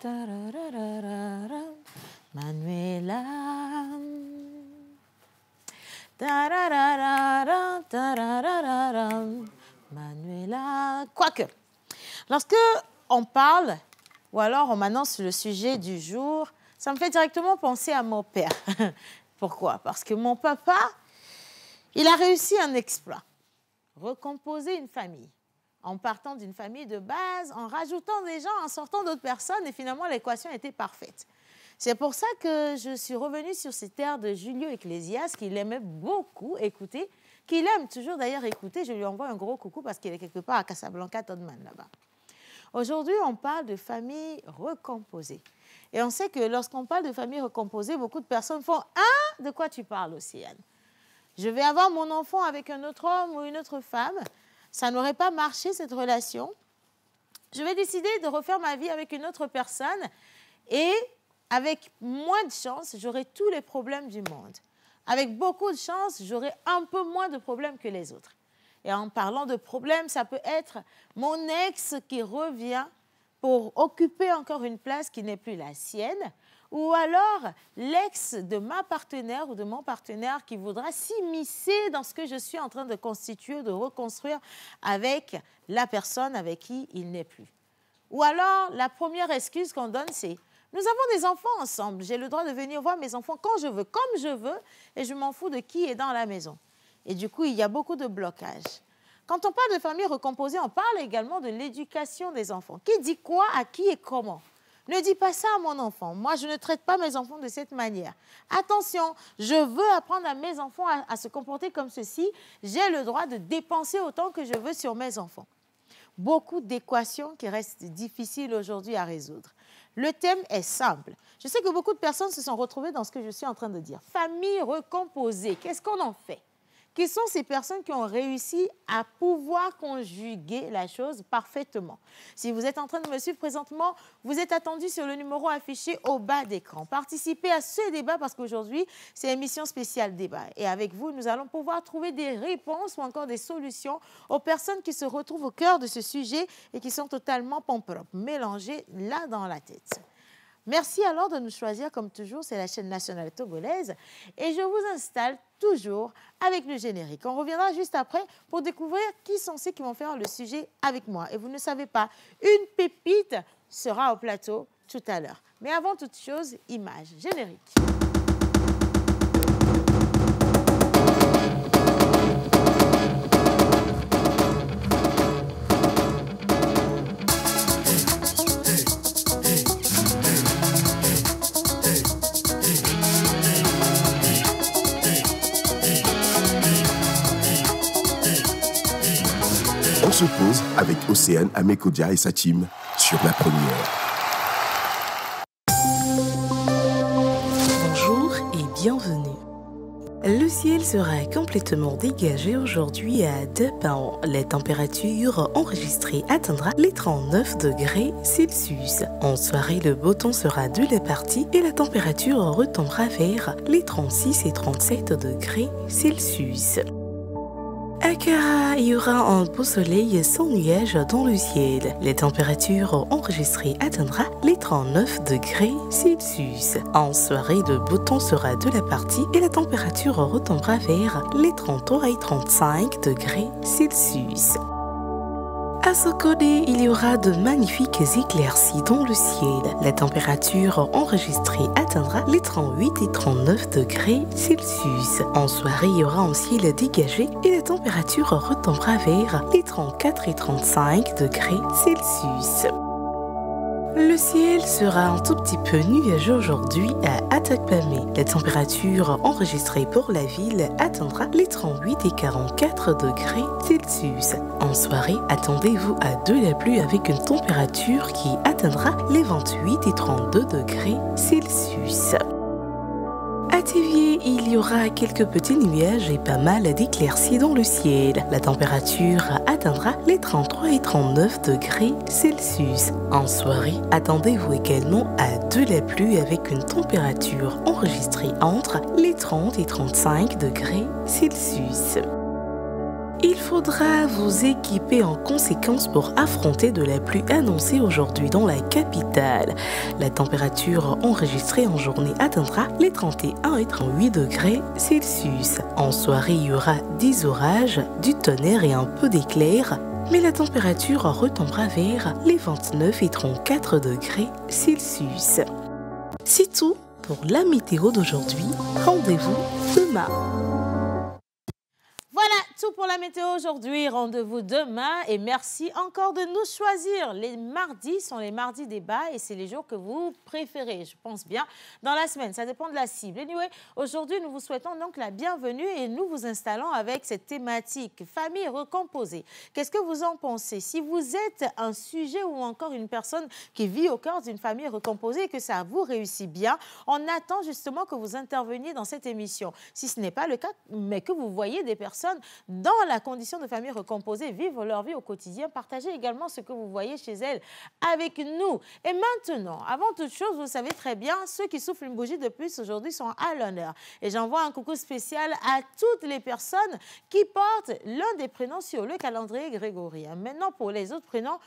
tarararara, Manuela. Tarararara, tarararara, Manuela. Quoique, lorsque on parle, ou alors on m'annonce le sujet du jour, ça me fait directement penser à mon père. Pourquoi? Parce que mon papa, il a réussi un exploit. Recomposer une famille. En partant d'une famille de base, en rajoutant des gens, en sortant d'autres personnes, et finalement l'équation était parfaite. C'est pour ça que je suis revenue sur ces terres de Julio Iglesias, qu'il aimait beaucoup écouter, qu'il aime toujours d'ailleurs écouter. Je lui envoie un gros coucou parce qu'il est quelque part à Casablanca, Todman, là-bas. Aujourd'hui, on parle de famille recomposée. Et on sait que lorsqu'on parle de famille recomposée, beaucoup de personnes font « Ah, de quoi tu parles, Océane? Je vais avoir mon enfant avec un autre homme ou une autre femme. Ça n'aurait pas marché, cette relation. Je vais décider de refaire ma vie avec une autre personne et... avec moins de chance, j'aurai tous les problèmes du monde. Avec beaucoup de chance, j'aurai un peu moins de problèmes que les autres. Et en parlant de problèmes, ça peut être mon ex qui revient pour occuper encore une place qui n'est plus la sienne, ou alors l'ex de ma partenaire ou de mon partenaire qui voudra s'immiscer dans ce que je suis en train de constituer, de reconstruire avec la personne avec qui il n'est plus. Ou alors, la première excuse qu'on donne, c'est « Nous avons des enfants ensemble. J'ai le droit de venir voir mes enfants quand je veux, comme je veux, et je m'en fous de qui est dans la maison. » Et du coup, il y a beaucoup de blocages. Quand on parle de famille recomposée, on parle également de l'éducation des enfants. Qui dit quoi, à qui et comment? Ne dis pas ça à mon enfant. Moi, je ne traite pas mes enfants de cette manière. Attention, je veux apprendre à mes enfants à se comporter comme ceci. J'ai le droit de dépenser autant que je veux sur mes enfants. Beaucoup d'équations qui restent difficiles aujourd'hui à résoudre. Le thème est simple. Je sais que beaucoup de personnes se sont retrouvées dans ce que je suis en train de dire. Famille recomposée, qu'est-ce qu'on en fait? Qui sont ces personnes qui ont réussi à pouvoir conjuguer la chose parfaitement? Si vous êtes en train de me suivre présentement, vous êtes attendu sur le numéro affiché au bas d'écran. Participez à ce débat parce qu'aujourd'hui, c'est émission spéciale débat. Et avec vous, nous allons pouvoir trouver des réponses ou encore des solutions aux personnes qui se retrouvent au cœur de ce sujet et qui sont totalement pompropres, mélangées là dans la tête. Merci alors de nous choisir comme toujours, c'est la chaîne nationale togolaise et je vous installe toujours avec le générique. On reviendra juste après pour découvrir qui sont ceux qui vont faire le sujet avec moi. Et vous ne savez pas, une pépite sera au plateau tout à l'heure. Mais avant toute chose, image, générique. On se pose avec Océane Amekodia et sa team sur La Première. Bonjour et bienvenue. Le ciel sera complètement dégagé aujourd'hui à Dapao. La température enregistrée atteindra les 39 degrés Celsius. En soirée, le beau temps sera de la partie et la température retombera vers les 36 et 37 degrés Celsius. À Kara, il y aura un beau soleil sans nuages dans le ciel. La température enregistrée atteindra les 39 degrés Celsius. En soirée, le beau temps sera de la partie et la température retombera vers les 33 et 35 degrés Celsius. À Sokodé, il y aura de magnifiques éclaircies dans le ciel. La température enregistrée atteindra les 38 et 39 degrés Celsius. En soirée, il y aura un ciel dégagé et la température retombera vers les 34 et 35 degrés Celsius. Le ciel sera un tout petit peu nuageux aujourd'hui à Atakpamé. La température enregistrée pour la ville atteindra les 38 et 44 degrés Celsius. En soirée, attendez-vous à de la pluie avec une température qui atteindra les 28 et 32 degrés Celsius. À Tivier, il y aura quelques petits nuages et pas mal d'éclaircies dans le ciel. La température atteindra les 33 et 39 degrés Celsius. En soirée, attendez-vous également à de la pluie avec une température enregistrée entre les 30 et 35 degrés Celsius. Il faudra vous équiper en conséquence pour affronter de la pluie annoncée aujourd'hui dans la capitale. La température enregistrée en journée atteindra les 31 et 38 degrés Celsius. En soirée, il y aura des orages, du tonnerre et un peu d'éclairs, mais la température retombera vers les 29 et 34 degrés Celsius. C'est tout pour la météo d'aujourd'hui. Rendez-vous demain. Voilà, tout pour la météo aujourd'hui. Rendez-vous demain et merci encore de nous choisir. Les mardis sont les mardis débat et c'est les jours que vous préférez, je pense bien, dans la semaine. Ça dépend de la cible. Anyway, aujourd'hui, nous vous souhaitons donc la bienvenue et nous vous installons avec cette thématique famille recomposée. Qu'est-ce que vous en pensez? Si vous êtes un sujet ou encore une personne qui vit au cœur d'une famille recomposée et que ça vous réussit bien, on attend justement que vous interveniez dans cette émission. Si ce n'est pas le cas, mais que vous voyez des personnes dans la condition de famille recomposée, vivre leur vie au quotidien, partagez également ce que vous voyez chez elles avec nous. Et maintenant, avant toute chose, vous savez très bien, ceux qui soufflent une bougie de plus aujourd'hui sont à l'honneur. Et j'envoie un coucou spécial à toutes les personnes qui portent l'un des prénoms sur le calendrier grégorien. Maintenant, pour les autres prénoms,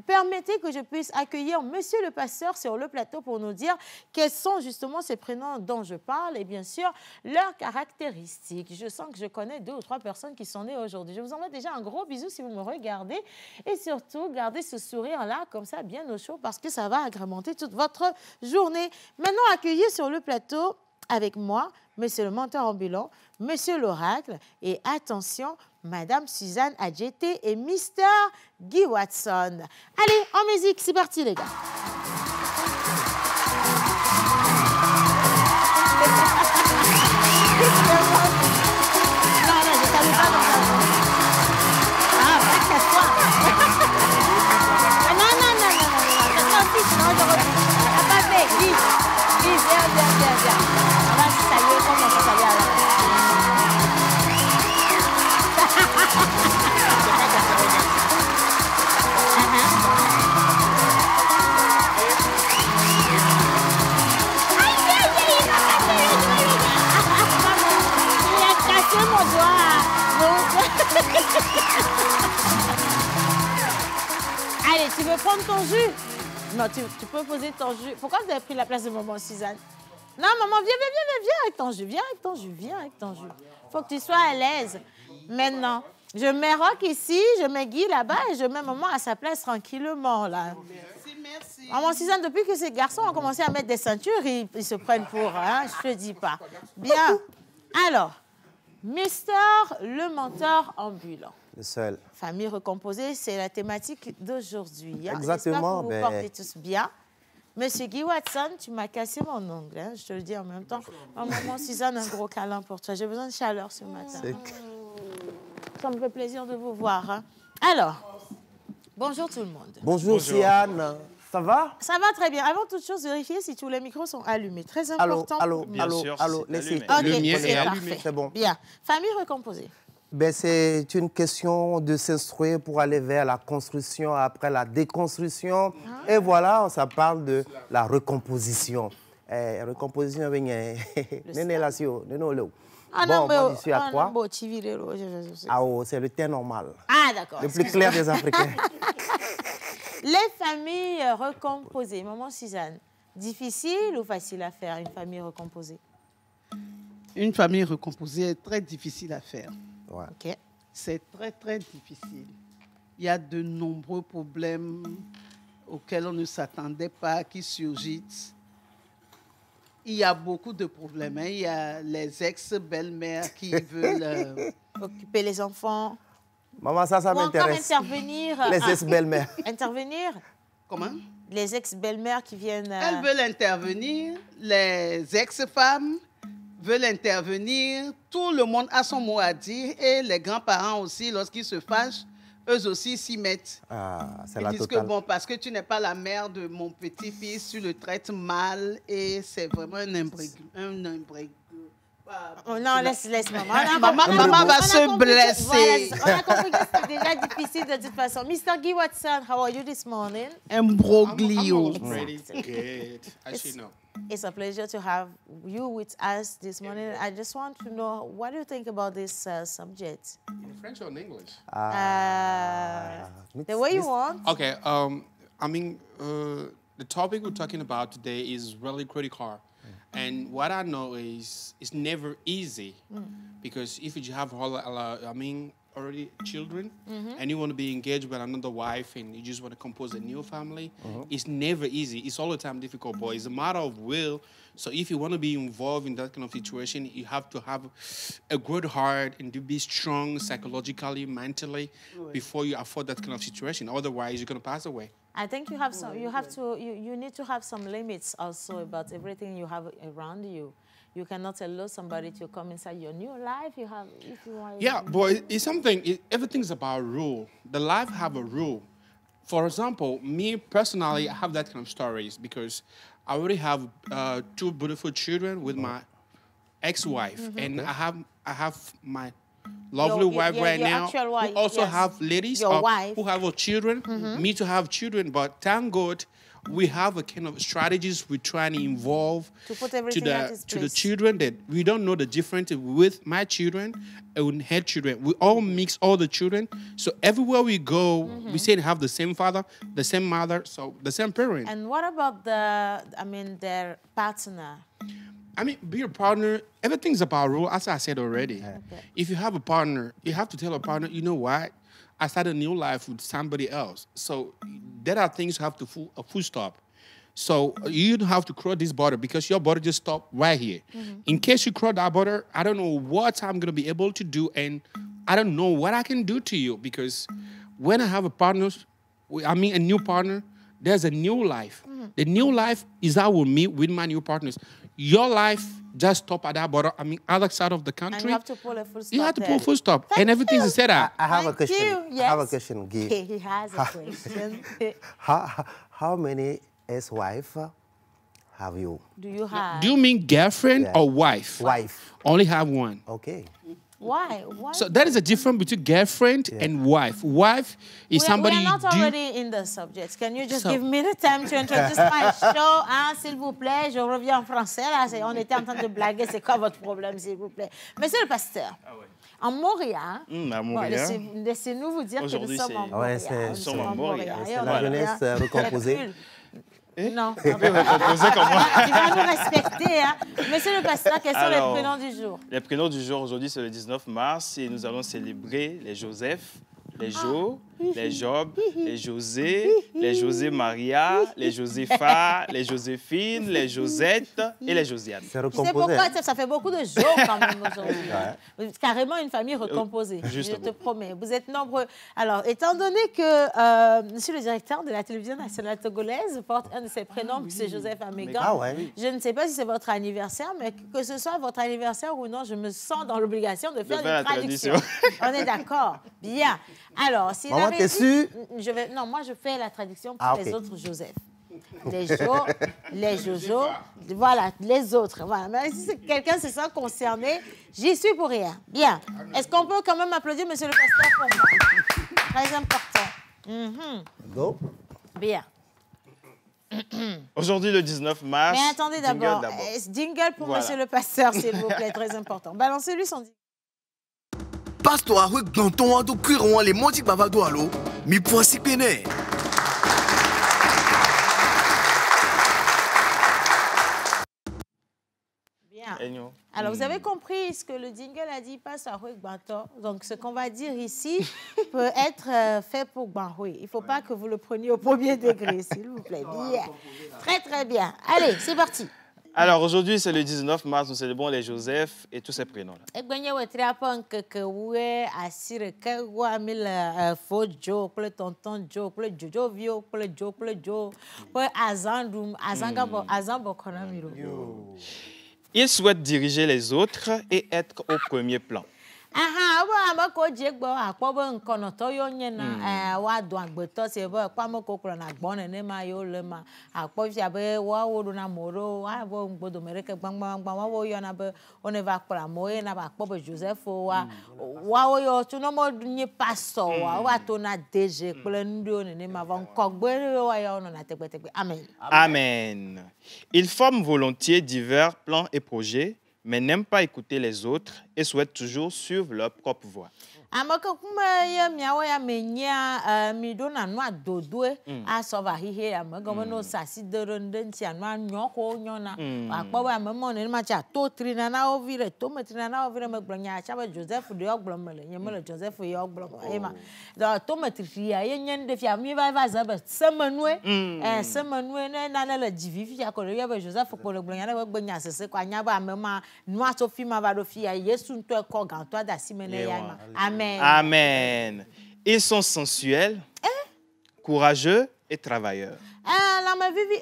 permettez que je puisse accueillir Monsieur le Pasteur sur le plateau pour nous dire quels sont justement ces prénoms dont je parle et bien sûr leurs caractéristiques. Je sens que je connais 2 ou 3 personnes qui sont nées aujourd'hui. Je vous envoie déjà un gros bisou si vous me regardez et surtout gardez ce sourire-là comme ça bien au chaud parce que ça va agrémenter toute votre journée. Maintenant, accueillir sur le plateau avec moi Monsieur le menteur ambulant, Monsieur l'oracle et attention, Madame Suzanne Adjeté et Mister Guy Watson. Allez, en musique, c'est parti les gars. Non, je ne savais pas dans ça. Ah, casse-toi. Non, sinon je reviens. T'as pas fait, Guy, viens. On va se saluer comme on se salue à la Allez, tu veux prendre ton jus? Non, tu peux poser ton jus. Pourquoi vous avez pris la place de maman Suzanne? Non, maman, viens avec ton jus. Viens avec ton jus. Faut que tu sois à l'aise. Maintenant, je mets Rock ici, je mets Guy là-bas et je mets maman à sa place tranquillement, là. Merci. Maman Suzanne, depuis que ces garçons ont commencé à mettre des ceintures, ils se prennent pour, hein, je te dis pas. Bien. Alors, Mister le menteur ambulant. Le seul. Famille recomposée, c'est la thématique d'aujourd'hui. Hein? Exactement. J'espère que vous portez tous bien. Monsieur Guy Watson, tu m'as cassé mon ongle, hein? Je te le dis en même temps. Oh, maman Suzanne, un gros câlin pour toi. J'ai besoin de chaleur ce matin. Ça me fait plaisir de vous voir. Hein? Alors, bonjour tout le monde. Bonjour. Siane. Ça va? Ça va très bien. Avant toute chose, vérifiez si tous les micros sont allumés. Très important. Allô. Laissez. Ok, Le mien est allumé. parfait. C'est bon. Bien. Famille recomposée. Ben, c'est une question de s'instruire pour aller vers la construction après la déconstruction. Et voilà, ça parle de la recomposition. Recomposition avec Bon, moi, je suis à 3. Ah, oh, c'est le thé normal. Ah, d'accord. Le plus clair des Africains. Les familles recomposées. Maman Suzanne, difficile ou facile à faire, une famille recomposée? Une famille recomposée est très difficile à faire. Ouais. OK. C'est très, très difficile. Il y a de nombreux problèmes auxquels on ne s'attendait pas qui surgissent. Il y a beaucoup de problèmes. Hein. Il y a les ex-belles-mères qui veulent... Occuper les enfants. Maman, ça Ou encore m'intéresse. intervenir. Les ex-belles-mères. Intervenir. Comment? Les ex-belles-mères qui viennent... Elles veulent intervenir. Les ex-femmes veulent intervenir. Tout le monde a son mot à dire. Et les grands-parents aussi, lorsqu'ils se fâchent, eux aussi s'y mettent. Ah, c'est Ils la disent totale. que bon, parce que tu n'es pas la mère de mon petit-fils, tu le traites mal et c'est vraiment un imbréglé. Oh, non, laisse maman. Maman va se blesser. Voilà, on a compris que c'était déjà difficile de toute façon. Mr. Guy Watson, how are you this morning? Imbroglio. Pretty good. As you know. It's a pleasure to have you with us this morning. I just want to know, what do you think about this subject? In French or in English? The way you want. Okay. I mean, the topic we're talking about today is really critical. And what I know is it's never easy because if you have already children and you want to be engaged with another wife and you just want to compose a new family, it's never easy. It's all the time difficult, but it's a matter of will. So if you want to be involved in that kind of situation, you have to have a good heart and to be strong psychologically, mentally before you afford that kind of situation. Otherwise, you're going to pass away. I think you have some. You need to have some limits also about everything you have around you. You cannot allow somebody to come inside your new life. You have, if you want. Yeah, but it's something. Everything's about rule. The life have a rule. For example, me personally, I have that kind of stories because I already have 2 beautiful children with my ex-wife, and I have my lovely wife right now, wife, who also have ladies who have children, me to have children, but thank God we have a kind of strategies we try to involve to put everything to the children that we don't know the difference with my children and her children. We all mix all the children, so everywhere we go, we say they have the same father, the same mother, so the same parent. And what about their partner? I mean, be a partner, everything's about rule, as I said already. Okay. If you have a partner, you have to tell a partner, you know what? I started a new life with somebody else. So there are things you have to full stop. So you don't have to cross this border because your border just stopped right here. In case you cross that border, I don't know what I'm going to be able to do, and I don't know what I can do to you because when I have a partner, a new partner, there's a new life. The new life is I will meet with my new partners. Your life just stop at that border, other side of the country. And you have to pull a full stop. You have to pull a full stop. And everything's set up. I have a question. Yes. I have a question, Guy. He has a question. How many ex-wife have you? Do you have? Do you mean girlfriend or wife? Wife. Only have one. Okay. Why? So that is a difference between girlfriend and wife. Wife is somebody we are not already in the subject. Can you just give me the time to introduce my show, hein, s'il vous plaît? Je reviens en français. Là, on était en train de blaguer. C'est quoi votre problème, s'il vous plaît? Monsieur le pasteur, en Montréal, laissez-nous vous dire que nous sommes en Montréal. Nous sommes en Montréal. C'est la jeunesse recomposée. Non. Tu vas nous respecter. Hein. Monsieur le pasteur, quels sont les prénoms du jour? Les prénoms du jour, aujourd'hui, c'est le 19 mars et nous allons célébrer les Joseph, les Jo, les Job, les José, les José Maria, les Josépha, les Joséphine, les Josette et les Josiane. C'est Tu sais recomposé. pourquoi? Ça fait beaucoup de Jo quand même aujourd'hui. Carrément une famille recomposée. Je te promets. Vous êtes nombreux. Alors, étant donné que monsieur le directeur de la télévision nationale togolaise porte un de ses prénoms, c'est Joseph Amégan. Je ne sais pas si c'est votre anniversaire, mais que ce soit votre anniversaire ou non, je me sens dans l'obligation de faire une traduction. On est d'accord? Bien. Alors, si Maman, t'es sûre? Non, moi, je fais la traduction pour les autres Joseph. Les Jo, les Jojo, voilà, les autres. Voilà. Mais si quelqu'un se sent concerné, j'y suis pour rien. Bien. Est-ce qu'on peut quand même applaudir monsieur le pasteur pour moi? Très important. Go. Bien. Aujourd'hui, le 19 mars. Mais attendez d'abord. Jingle pour monsieur le pasteur, s'il vous plaît, très important. Balancez-lui son jingle. Pasteur, avec Danton, à tout cuire, on les monte bavado à l'eau, mais pour s'y péner. Bien. Alors, vous avez compris ce que le jingle a dit, pas ça, Gbanto. Donc, ce qu'on va dire ici peut être fait pour Gbanhoui. Il ne faut pas que vous le preniez au premier degré, s'il vous plaît. Bien. Très, très bien. Allez, c'est parti. Alors, aujourd'hui, c'est le 19 mars, nous célébrons les Joseph et tous ces prénoms-là. Ils souhaitent diriger les autres et être au premier plan. Aha, abo amako jegbo akpobo nkono to yo nyena wa do agbeto se bo pamoko kro na gbon ne ma yo le ma akpo fi abe wa wodu na moro wa bo ngbodo mereke gbangban wa wo yo na be one va kra mo e na ba akpobo Joseph wa wo yo tu no mo nyi pastor wa to na DG ple ndio ne ma va nkogbe wa yo no na tekbetekbe. Amen. Amen. Ils forment volontiers divers plans et projets, mais n'aiment pas écouter les autres et souhaitent toujours suivre leur propre voie. Amaka kuma ya miawo ya menya mi do na no adodoe asova hihe amaga no sasi doronde nti anu anyoko nyona akpo ba memo ne ma cha to tri na na ovire to metri na na ovire megblanya cha ba Joseph de ogbomele nyemele Joseph ye ogblomo ema do to metri ya ye nyende fi ami va zabe semenue semenue na le jivi fi akole ya ba Joseph ko le gbanya na gbanya sese kwa nya ba mema no asofi ma ba do fi ya Yesu nto e ko gan to da simene ya ma. Amen. Amen. Ils sont sensuels, courageux et travailleurs.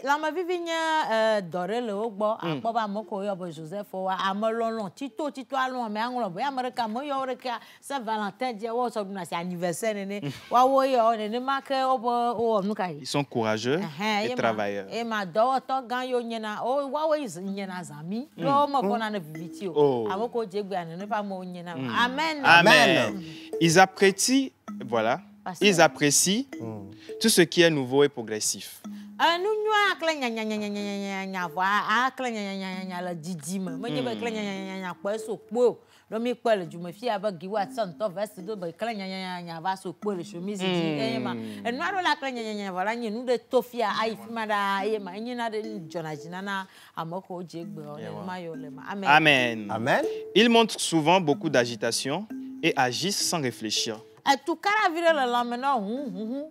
La ma vivi nya dore le ogbo akpo ba moko yo bo Joseph wa amelolon tito alon me anlo bo America mo yo reka Saint Valentin dia wo so na anniversaire ne wa wo yo ne ma ke obo o nu kai. Ils sont courageux et travailleurs. E ma do to gan yo nyena o wa wo nyena zami do mo ko na viviti o amoko jegbe an ne pa mo nyena. Amen. Amen. Ils apprécient, voilà. Ils apprécient tout ce qui est nouveau et progressif. Amen. Amen. Ils montrent souvent beaucoup d'agitation et agissent sans réfléchir. Tu cara vire le lamena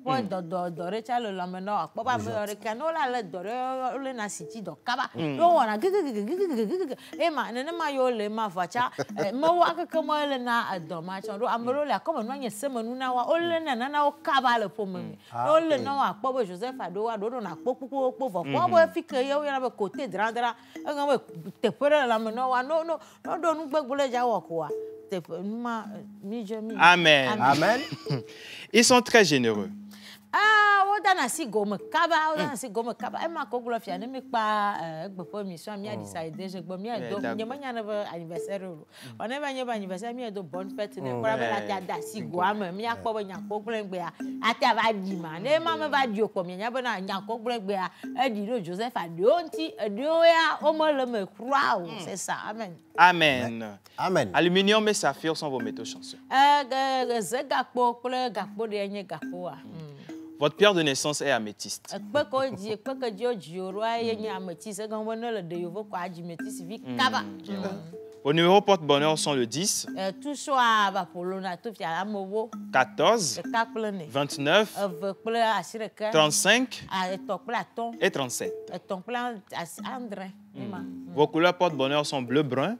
point do recha le lamena akpo ba me ore kano la le do le na siti do kaba do wana e ma ne ma yo le ma facha mo wa ka mo le na do ma cha do amro le akoma no anya semanu na wa o le na o kaba le pomme o le na wa akpo bo Joseph ado wa do na kpokpo fo ko bo fike ye na be côté drandra nga we te pere le lamena wa no do nu gbegbole ja wo ko wa. Amen. Amen. Ils sont très généreux. Odana si gome kaba e ma ko glofia ne mi pa egbepo mission mi decide je gbo mi edo nyemanya na anniversaire ro one ba nye ba anniversaire mi edo bon fete ne kora ba la da si go am mi akpo ba nya ko gbe ya ati aba di ma ne ma me ba di okpo mi nya ba na nya ko gbe ya edi ro Joseph adio nti edio ya o mo le me kura o c'est ça. Amen. Amen. Amen. Aluminium et saphir sont vos métaux chanceux. Votre pierre de naissance est améthyste. Vos numéros porte-bonheur sont le 10, 14, 29, 35 et 37. Vos couleurs porte-bonheur sont bleu-brun,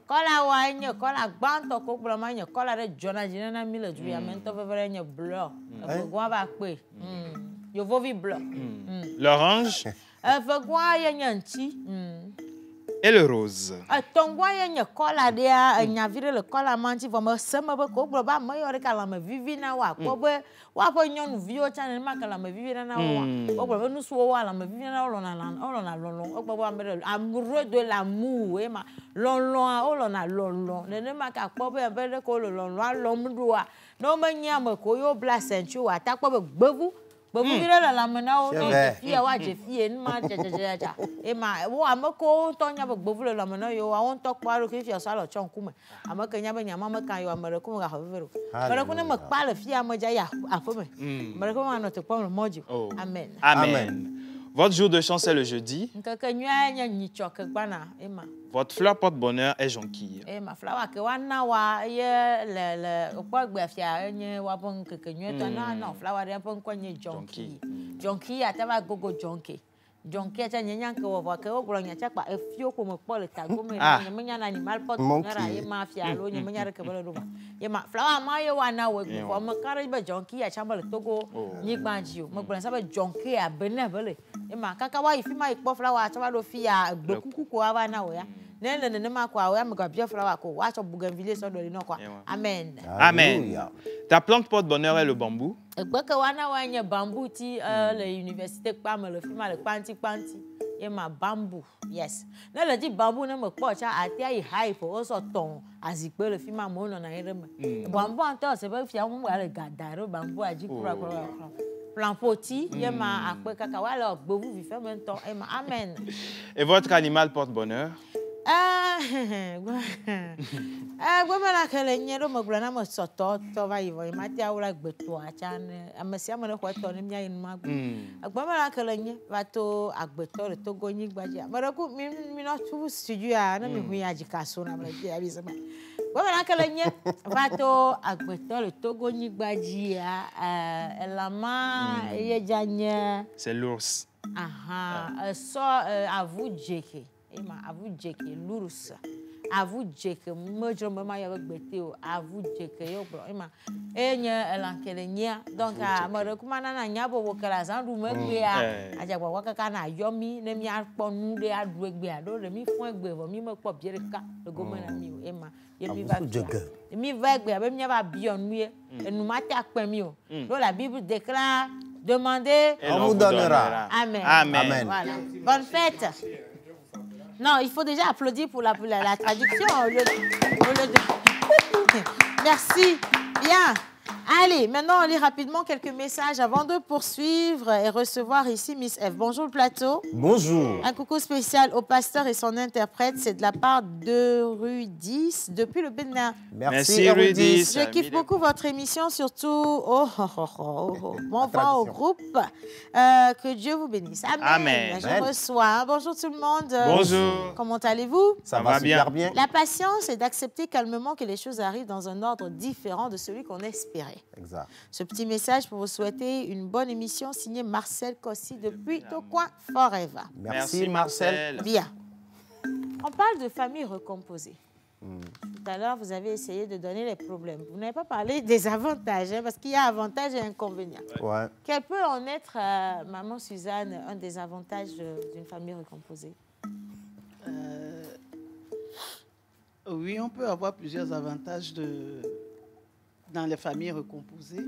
l'orange et le rose. De l'amour, but we la lamena o fia wa je fie nma jajajaja e ma wo amako to nya gbovu la lamena yo I won talk paro ke fia sala chonku me amaka nya ba nya mama kan yo amare ko ga hovero mare ko ne ma pala fia ma ja ya afome mare ko ma no te pon moji. Amen. Amen. Votre jour de chance est le jeudi. Votre fleur porte-bonheur est jonquille. Jonquille acha nyanya ke wo ke wo gro nyacha pa efio ko mo pole tago me nyanya na animal pot ngara ye ma fia lo nyanya re ke bele do ye ma flower ma ye wa na we ko mo kare be jonquille acha bele togo ni gbanji o mo gbon sa be jonquille a bene bele ye ma kaka wa ifi ma ipo flower acha ba do fia gbe kuku ko wa na wo ya Ne ne ma quoi, ouais, me quoi bien flower quoi. Watch au bougainvillea sur le non quoi. Amen. Amen. Ta plante porte-bonheur est le bambou. Et quoi que wana wanya bambou ti l'université pas me le film le panti. Et ma bambou, yes. Ne le dit bambou ne me pas ça a été hype au sorton azikpe le film à mon on a eu bambou en temps c'est pas fier on va le garder bambou a dit pour plan poti et ma après caca alors vous vivez en même temps et ma amen. Et votre animal porte-bonheur? Gwamana kele nyero maglana mo soto to va ivo mati awla gbeto achan amesi amane ko to ni mya yin magu gwamana kele nye va to agbeto le to gonyi gbaja maraku mi no tu studio a na mi hu ya jikaso na mra ya bi sama gwamana kele nye va to agbeto le to gonyi gbaja elama ye janye c'est l'ours. So à vous jeke Ema avu jeke l'ours avu jeke mojo mama ya gbete o avu jeke yo bro ema enye elankele nya donc a marekuma na nya bo wokala zandu megbe a aja gwa kaka na yomi ne mi akpo nu de adu egbe a do le mi fun egbe bo mi mo po biereka le gomena mi o ema ye mi va mi va egbe a be mi va bi onu ye enu mate akpe mi o do la Bible déclare demandez on vous donnera. Amen. Amen. Voilà. Bonne fête. Non, il faut déjà applaudir pour la traduction. Merci. Bien. Allez, maintenant, on lit rapidement quelques messages avant de poursuivre et recevoir ici Miss F. Bonjour le plateau. Bonjour. Un coucou spécial au pasteur et son interprète. C'est de la part de Rudis depuis le Bénin. Merci Rudis. Je kiffe beaucoup votre émission, surtout bon vent au groupe. Que Dieu vous bénisse. Amen. Je reçois. Bonjour tout le monde. Bonjour. Comment allez-vous? Ça va super bien. La patience est d'accepter calmement que les choses arrivent dans un ordre différent de celui qu'on espérait. Exact. Ce petit message pour vous souhaiter une bonne émission signé Marcel Kossi depuis Tocoin Forever. Merci Marcel. Bien. On parle de famille recomposée. Tout à l'heure, vous avez essayé de donner les problèmes. Vous n'avez pas parlé des avantages, parce qu'il y a avantages et inconvénients. Ouais. Quel peut en être, Maman Suzanne, un des avantages d'une famille recomposée? Oui, on peut avoir plusieurs avantages dans les familles recomposées.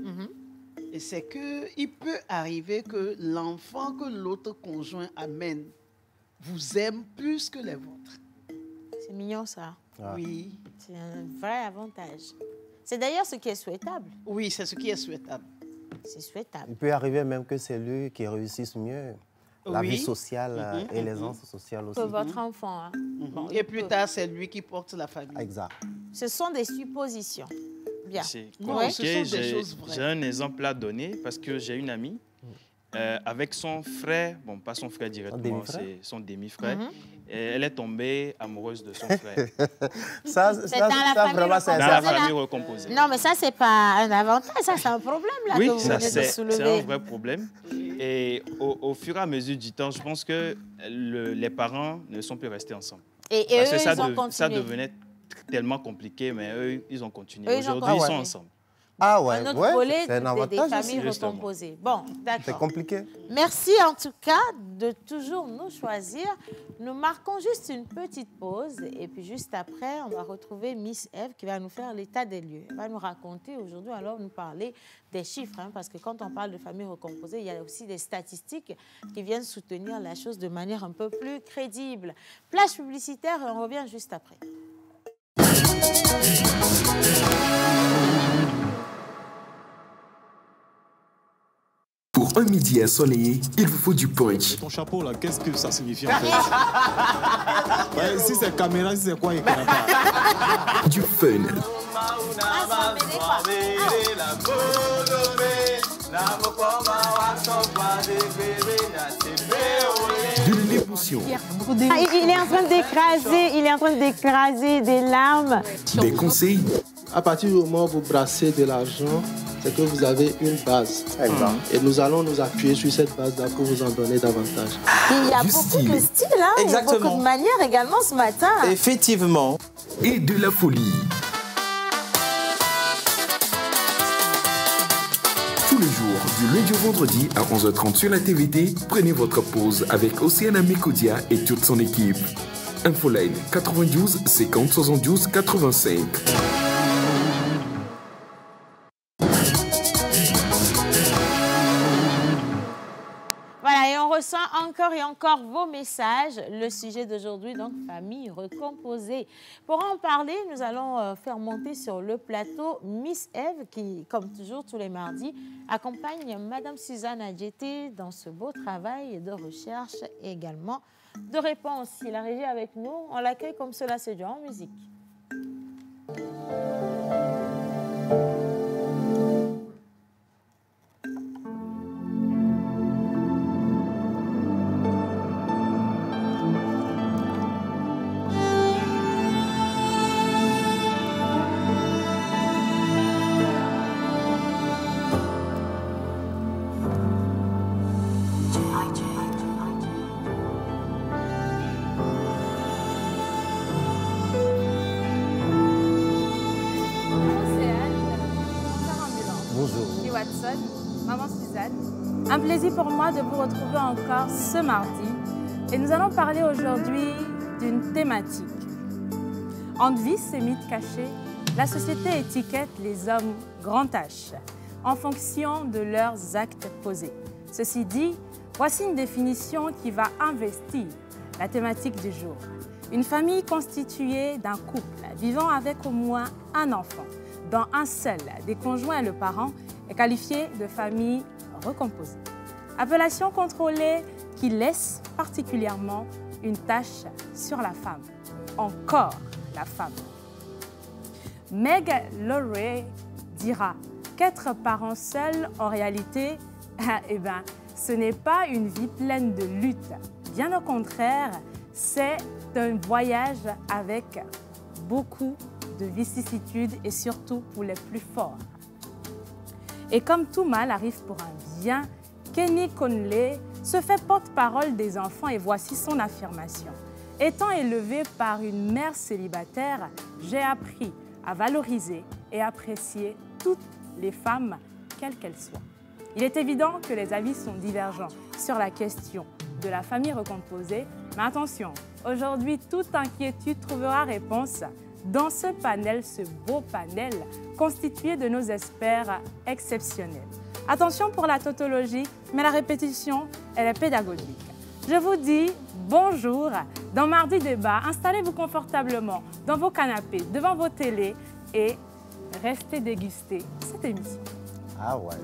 Et c'est qu'il peut arriver que l'enfant que l'autre conjoint amène vous aime plus que les vôtres. C'est mignon, ça. Oui. C'est un vrai avantage. C'est d'ailleurs ce qui est souhaitable. Oui, c'est ce qui est souhaitable. C'est souhaitable. Il peut arriver même que c'est lui qui réussisse mieux la vie sociale et l'aisance sociale aussi. Que votre enfant. Hein. Bon, et plus tard, c'est lui qui porte la famille. Exact. Ce sont des suppositions. Bien. C'est compliqué. J'ai un exemple à donner parce que j'ai une amie avec son frère, bon, pas son frère directement, c'est son demi-frère. Elle est tombée amoureuse de son frère. ça vraiment, c'est dans la famille recomposée. Non, mais ça, c'est pas un avantage, ça, c'est un problème là, oui, que vous venez de soulever. C'est un vrai problème. Et au fur et à mesure du temps, je pense que les parents ne sont plus restés ensemble. Et parce eux, que ça devenait tellement compliqué, mais eux, ils ont continué. Aujourd'hui, ils sont ensemble. Ah ouais, un autre volet c'est un avantage des familles aussi, recomposées. Bon, d'accord. C'est compliqué. Merci en tout cas de toujours nous choisir. Nous marquons juste une petite pause et puis juste après, on va retrouver Miss Eve qui va nous faire l'état des lieux. Elle va nous raconter aujourd'hui, alors nous parler des chiffres, hein, parce que quand on parle de familles recomposées, il y a aussi des statistiques qui viennent soutenir la chose de manière un peu plus crédible. Plage publicitaire et on revient juste après. Pour un midi ensoleillé, il vous faut du punch. Ton chapeau là, qu'est-ce que ça signifie en fait? Ouais, si c'est caméra, si c'est quoi, il ne connaît pas. Du fun. De l'émotion. Il est en train d'écraser des larmes. Des conseils. À partir du moment où vous brassez de l'argent, c'est que vous avez une base. Et nous allons nous appuyer sur cette base-là pour vous en donner davantage. Il y a beaucoup de style, hein? Il y a beaucoup de manières également ce matin. Effectivement. Et de la folie. Tous les jours, du lundi au vendredi à 11h30 sur la TVT, prenez votre pause avec Océane Amécodia et toute son équipe. Infoline 92 50 72 85. Voilà, et on ressent encore et encore vos messages. Le sujet d'aujourd'hui, donc, famille recomposée. Pour en parler, nous allons faire monter sur le plateau Miss Eve, qui, comme toujours, tous les mardis, accompagne Madame Suzanne Adjeté dans ce beau travail de recherche et également de réponse. Il a régi avec nous. On l'accueille comme cela se doit en musique. Maman Suzanne, un plaisir pour moi de vous retrouver encore ce mardi et nous allons parler aujourd'hui d'une thématique. En vices et mythes cachés, la société étiquette les hommes grand H en fonction de leurs actes posés. Ceci dit, voici une définition qui va investir la thématique du jour. Une famille constituée d'un couple vivant avec au moins un enfant, dont un seul des conjoints est le parent, est qualifiée de famille recomposée. Appellation contrôlée qui laisse particulièrement une tâche sur la femme. Encore la femme. Meg Lorray dira qu'être parent seul, en réalité, ce n'est pas une vie pleine de luttes. Bien au contraire, c'est un voyage avec beaucoup de vicissitudes et surtout pour les plus forts. Et comme tout mal arrive pour un bien, Kenny Conley se fait porte-parole des enfants et voici son affirmation. Étant élevée par une mère célibataire, j'ai appris à valoriser et apprécier toutes les femmes, quelles qu'elles soient. Il est évident que les avis sont divergents sur la question de la famille recomposée, mais attention, aujourd'hui, toute inquiétude trouvera réponse dans ce panel, ce beau panel constitué de nos experts exceptionnels. Attention pour la tautologie, mais la répétition, elle est pédagogique. Je vous dis bonjour dans Mardi Débat. Installez-vous confortablement dans vos canapés, devant vos télés et restez déguster cette émission. Ah ouais.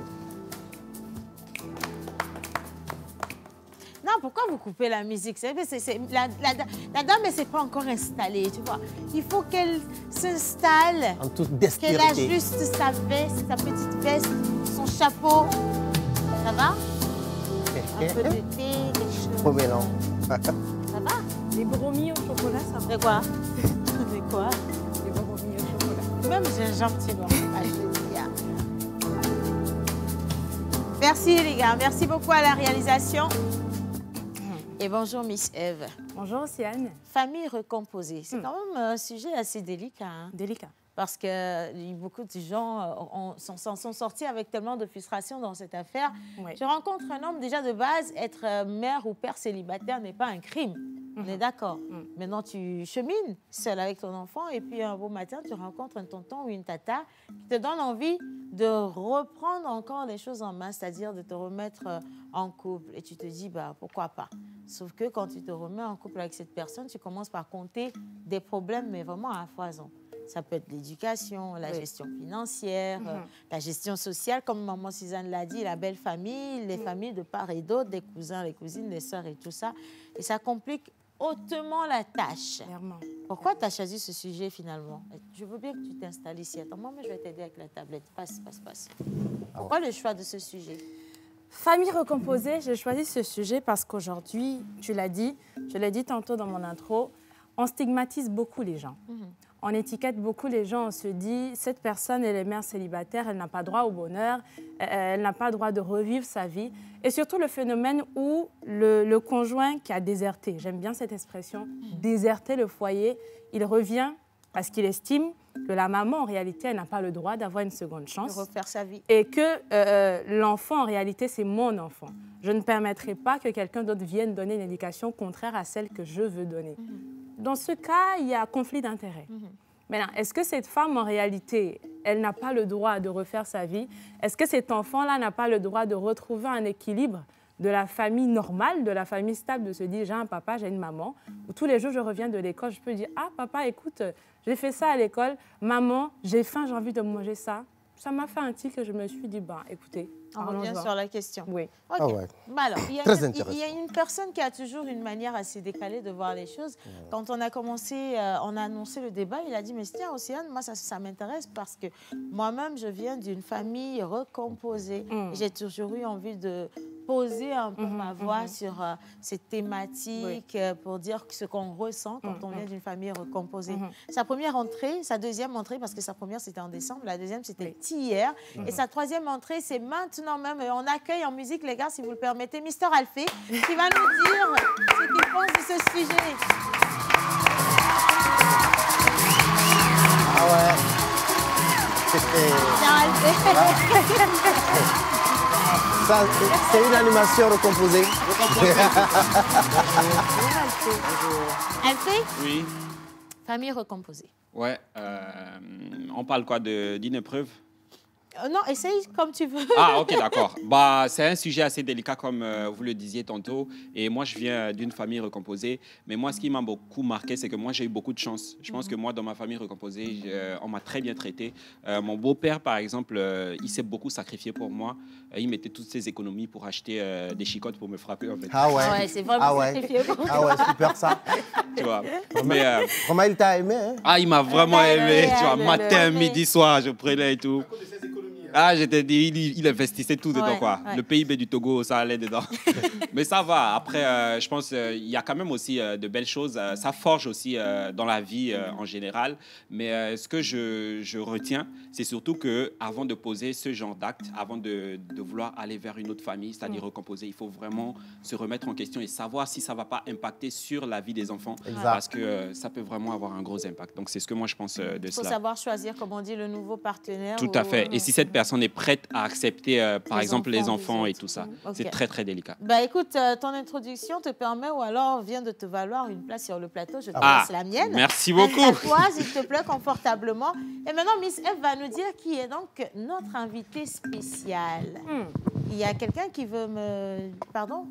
Non, pourquoi vous coupez la musique? La dame, elle ne s'est pas encore installée, tu vois. Il faut qu'elle s'installe, en toute dextérité, qu'elle ajuste sa veste, sa petite veste, son chapeau. Ça va? Un peu de thé, quelque chose. Trop mélange. Ça va? Les bromis au chocolat, ça va. De quoi? De quoi? Les bromis au chocolat. Même j'ai un gentil noir. Merci les gars, merci beaucoup à la réalisation. Et bonjour Miss Eve. Bonjour Océane. Famille recomposée, c'est quand même un sujet assez délicat. Hein? Délicat. Parce que beaucoup de gens sont sortis avec tellement de frustration dans cette affaire. Oui. Tu rencontres un homme, déjà de base, être mère ou père célibataire n'est pas un crime. On est d'accord. Maintenant, tu chemines seul avec ton enfant et puis un beau matin, tu rencontres un tonton ou une tata qui te donne envie de reprendre encore les choses en main, c'est-à-dire de te remettre en couple. Et tu te dis, bah, pourquoi pas? Sauf que quand tu te remets en couple avec cette personne, tu commences par compter des problèmes, mais vraiment à foison. Ça peut être l'éducation, la gestion financière, la gestion sociale, comme maman Suzanne l'a dit, la belle famille, les familles de part et d'autre, des cousins, les cousines, les sœurs et tout ça. Et ça complique hautement la tâche. Clairement. Pourquoi tu as choisi ce sujet finalement? Je veux bien que tu t'installes ici. Attends, moi, je vais t'aider avec la tablette. Passe. Pourquoi le choix de ce sujet? Famille recomposée, j'ai choisi ce sujet parce qu'aujourd'hui, tu l'as dit, je l'ai dit tantôt dans mon intro, on stigmatise beaucoup les gens. On étiquette beaucoup les gens, on se dit, cette personne, elle est mère célibataire, elle n'a pas droit au bonheur, elle n'a pas droit de revivre sa vie. Et surtout le phénomène où le conjoint qui a déserté, j'aime bien cette expression, déserter le foyer, il revient parce qu'il estime que la maman, en réalité, elle n'a pas le droit d'avoir une seconde chance. De refaire sa vie. Et que l'enfant, en réalité, c'est mon enfant. Je ne permettrai pas que quelqu'un d'autre vienne donner une éducation contraire à celle que je veux donner. dans ce cas, il y a conflit d'intérêts. Maintenant, est-ce que cette femme, en réalité, elle n'a pas le droit de refaire sa vie? Est-ce que cet enfant-là n'a pas le droit de retrouver un équilibre de la famille normale, de la famille stable, de se dire, j'ai un papa, j'ai une maman, où tous les jours, je reviens de l'école, je peux dire, ah, papa, écoute, j'ai fait ça à l'école, maman, j'ai faim, j'ai envie de manger ça. Ça m'a fait un tic que je me suis dit, ben, écoutez, on revient sur la question. Oui. Okay. Ah ouais. Bah alors, il y a une personne qui a toujours une manière assez décalée de voir les choses. Quand on a commencé, on a annoncé le débat, il a dit, mais tiens, Océane, moi, ça m'intéresse parce que moi-même, je viens d'une famille recomposée. J'ai toujours eu envie de poser un peu ma voix sur cette thématique pour dire ce qu'on ressent quand on vient d'une famille recomposée. Sa première entrée, sa deuxième entrée, parce que sa première, c'était en décembre, la deuxième, c'était hier. Et sa troisième entrée, c'est maintenant même. Et on accueille en musique, les gars, si vous le permettez, Mister Alfé, qui va nous dire ce qu'il pense de ce sujet. Ah ouais. C'est une animation recomposée. Alfé? Oui. Famille recomposée. Ouais. On parle quoi d'une épreuve? Non, essaye comme tu veux. Ah, ok, d'accord. Bah, c'est un sujet assez délicat, comme vous le disiez tantôt. Et moi, je viens d'une famille recomposée. Mais moi, ce qui m'a beaucoup marqué, c'est que moi, j'ai eu beaucoup de chance. Je pense que moi, dans ma famille recomposée, on m'a très bien traité. Mon beau-père, par exemple, il s'est beaucoup sacrifié pour moi. Il mettait toutes ses économies pour acheter des chicottes pour me frapper. En fait. Ah ouais, c'est vraiment sacrifié. Ah ouais, super ça. Tu vois. Comment il t'a aimé, hein? Ah, il m'a vraiment aimé. Tu vois, matin, midi, soir, je prenais et tout. Ah, j'étais dit, il investissait tout dedans, quoi. Le PIB du Togo, ça allait dedans. Mais ça va. Après, je pense qu'il y a quand même aussi de belles choses. Ça forge aussi dans la vie en général. Mais ce que je retiens, c'est surtout qu'avant de poser ce genre d'acte, avant de vouloir aller vers une autre famille, c'est-à-dire recomposer, il faut vraiment se remettre en question et savoir si ça ne va pas impacter sur la vie des enfants. Exact. Parce que ça peut vraiment avoir un gros impact. Donc, c'est ce que moi, je pense de cela. Il faut savoir choisir, comme on dit, le nouveau partenaire. Tout à fait. Et si cette personne est prête à accepter, par exemple, les enfants et tout ça. Okay. C'est très, très délicat. Bah, écoute, ton introduction te permet ou alors vient de te valoir une place sur le plateau. Je te laisse la mienne. Merci beaucoup. Installe-toi, s'il te plaît, confortablement. Et maintenant, Miss Eve va nous dire qui est donc notre invitée spéciale. Il y a quelqu'un qui veut me... Pardon?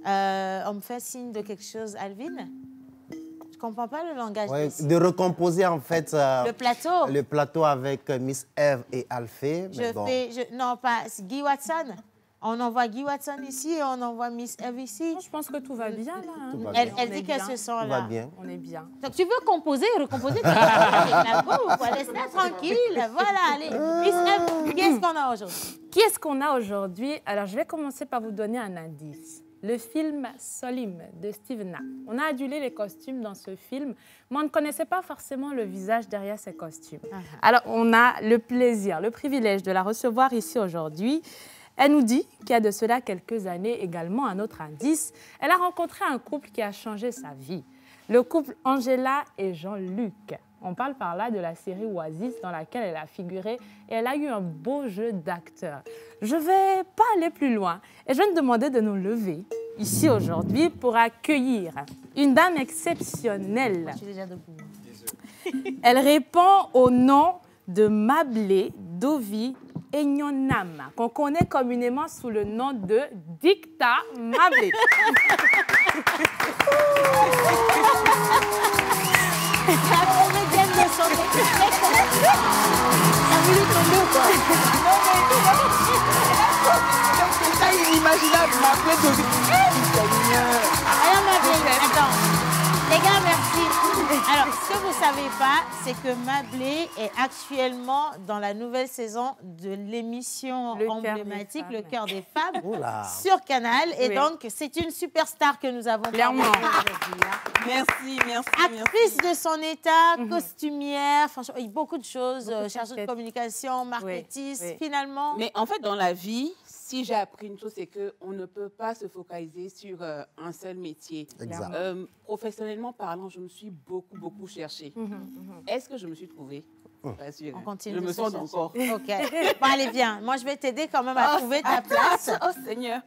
On me fait signe de quelque chose, Alvin? Je ne comprends pas le langage. De recomposer en fait le plateau avec Miss Eve et Alfé. Non, pas Guy Watson. On envoie Guy Watson ici et on envoie Miss Eve ici. Je pense que tout va bien là. Hein. Elle dit qu'elle se sent là. Tout va bien. On est bien. Donc tu veux composer, recomposer avec la bouffe, laisse-la tranquille. Voilà, allez. Miss Eve, qui est-ce qu'on a aujourd'hui? Qui est-ce qu'on a aujourd'hui? Alors je vais commencer par vous donner un indice. Le film Solim de Steve Na. On a adulé les costumes dans ce film, mais on ne connaissait pas forcément le visage derrière ces costumes. Alors, on a le plaisir, le privilège de la recevoir ici aujourd'hui. Elle nous dit qu'il y a de cela quelques années également un autre indice. Elle a rencontré un couple qui a changé sa vie. Le couple Angela et Jean-Luc. On parle par là de la série Oasis dans laquelle elle a figuré et elle a eu un beau jeu d'acteur. Je ne vais pas aller plus loin et je vais me demander de nous lever ici aujourd'hui pour accueillir une dame exceptionnelle. Je suis déjà debout. Elle répond au nom de Mablé Dovi Enyonam, qu'on connaît communément sous le nom de Dicta Mablé. La comédienne de son équipe. Ça a voulu tomber ou quoi? C'est ça inimaginable, m'appeler de... Alors, Mablé, attends. Les gars, merci. Alors, ce que vous ne savez pas, c'est que Mablé est actuellement dans la nouvelle saison de l'émission emblématique Le Cœur des Femmes sur Canal. Et donc, c'est une superstar que nous avons. Clairement. Merci. Actrice de son état, costumière, franchement, beaucoup de choses, chargée de communication, marketiste, finalement. Mais en fait, dans la vie, si j'ai appris une chose, c'est qu'on ne peut pas se focaliser sur un seul métier. Exact. Professionnellement parlant, je me suis beaucoup cherchée. Est-ce que je me suis trouvée? Pas sûr. On continue. Je me sens encore. OK. Bon, allez, viens. Moi, je vais t'aider quand même à trouver ta place. Oh, Seigneur.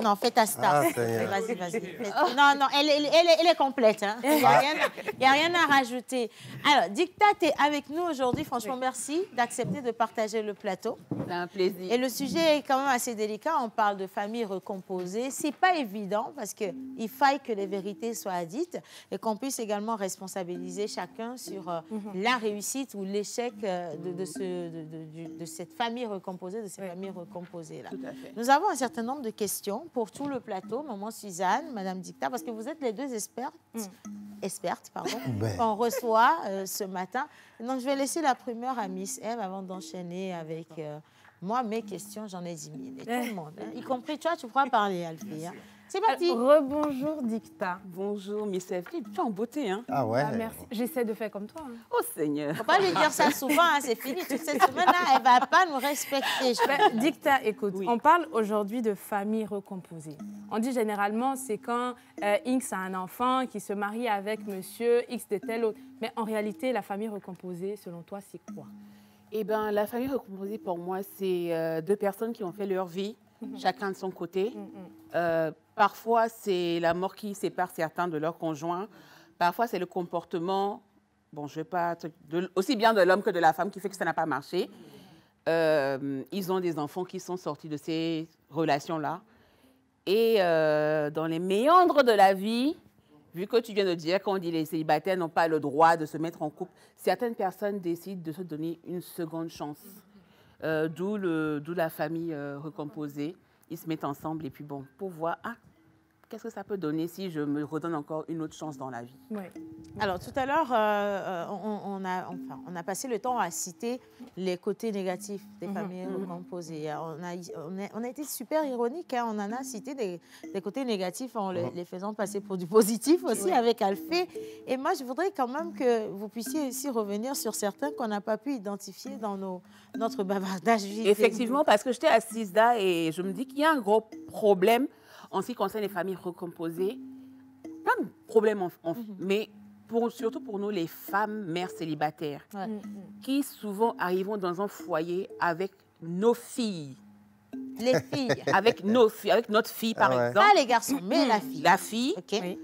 Non, fais ta star. Vas-y, vas-y. Non, non, elle est complète. Hein. Il n'y a rien à rajouter. Alors, Dicta, tu es avec nous aujourd'hui. Franchement, merci d'accepter de partager le plateau. C'est un plaisir. Et le sujet est quand même assez délicat. On parle de famille recomposée. Ce n'est pas évident parce qu'il faille que les vérités soient dites et qu'on puisse également responsabiliser chacun sur la réussite ou l'échec de cette famille recomposée, de ces familles recomposées-là. Tout à fait. Nous avons un certain nombre de questions pour tout le plateau, Maman Suzanne, Madame Dicta, parce que vous êtes les deux expertes, qu'on reçoit ce matin. Donc, je vais laisser la primeur à Miss Eve avant d'enchaîner avec moi. Mes questions, j'en ai 10 000. Et tout le monde, y compris toi, tu pourras parler, Alfie. Hein. C'est parti. Rebonjour, Dicta. Bonjour, Miss Eve. Tu es en beauté, hein? Ah ouais. Merci. J'essaie de faire comme toi. Hein. Oh, Seigneur. Faut pas lui dire ça souvent, hein, c'est fini. Toute cette semaine-là, elle va pas nous respecter. Dicta, écoute, on parle aujourd'hui de famille recomposée. On dit généralement, c'est quand X a un enfant qui se marie avec monsieur X de tel autre. Mais en réalité, la famille recomposée, selon toi, c'est quoi? Eh bien, la famille recomposée, pour moi, c'est deux personnes qui ont fait leur vie, chacun de son côté. Parfois, c'est la mort qui sépare certains de leur conjoint. Parfois, c'est le comportement, bon, je vais pas, aussi bien de l'homme que de la femme qui fait que ça n'a pas marché. Ils ont des enfants qui sont sortis de ces relations-là. Et dans les méandres de la vie, vu que tu viens de dire qu'on dit les célibataires n'ont pas le droit de se mettre en couple, certaines personnes décident de se donner une seconde chance. D'où la famille recomposée. Ils se mettent ensemble et puis bon, pour voir, qu'est-ce que ça peut donner si je me redonne encore une autre chance dans la vie. Oui. Alors, tout à l'heure, on a passé le temps à citer les côtés négatifs des familles recomposées. On a été super ironique, hein. On en a cité des côtés négatifs en les faisant passer pour du positif aussi avec Alphée. Et moi, je voudrais quand même que vous puissiez aussi revenir sur certains qu'on n'a pas pu identifier dans notre bavardage vidéo. Effectivement, parce que j'étais assise là et je me dis qu'il y a un gros problème en ce qui concerne les familles recomposées. Plein de problèmes, mais surtout pour nous, les femmes mères célibataires, qui souvent arrivons dans un foyer avec nos filles. Les filles. Avec nos filles, avec notre fille, par exemple. Pas les garçons, mais la fille. La fille. Okay.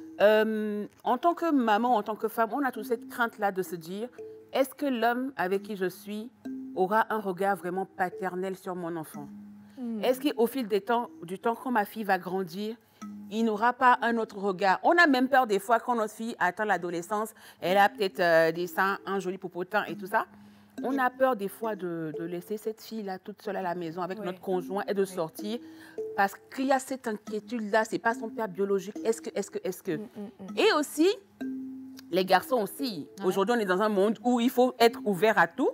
En tant que maman, en tant que femme, on a toute cette crainte-là de se dire, est-ce que l'homme avec qui je suis aura un regard vraiment paternel sur mon enfant? Est-ce qu'au fil du temps, quand ma fille va grandir, il n'aura pas un autre regard? On a même peur des fois quand notre fille atteint l'adolescence, elle a peut-être des seins, un joli popotin et tout ça. On a peur des fois de laisser cette fille-là toute seule à la maison avec notre conjoint et de sortir parce qu'il y a cette inquiétude-là, c'est pas son père biologique. Est-ce que... Et aussi, les garçons aussi. Aujourd'hui, on est dans un monde où il faut être ouvert à tout.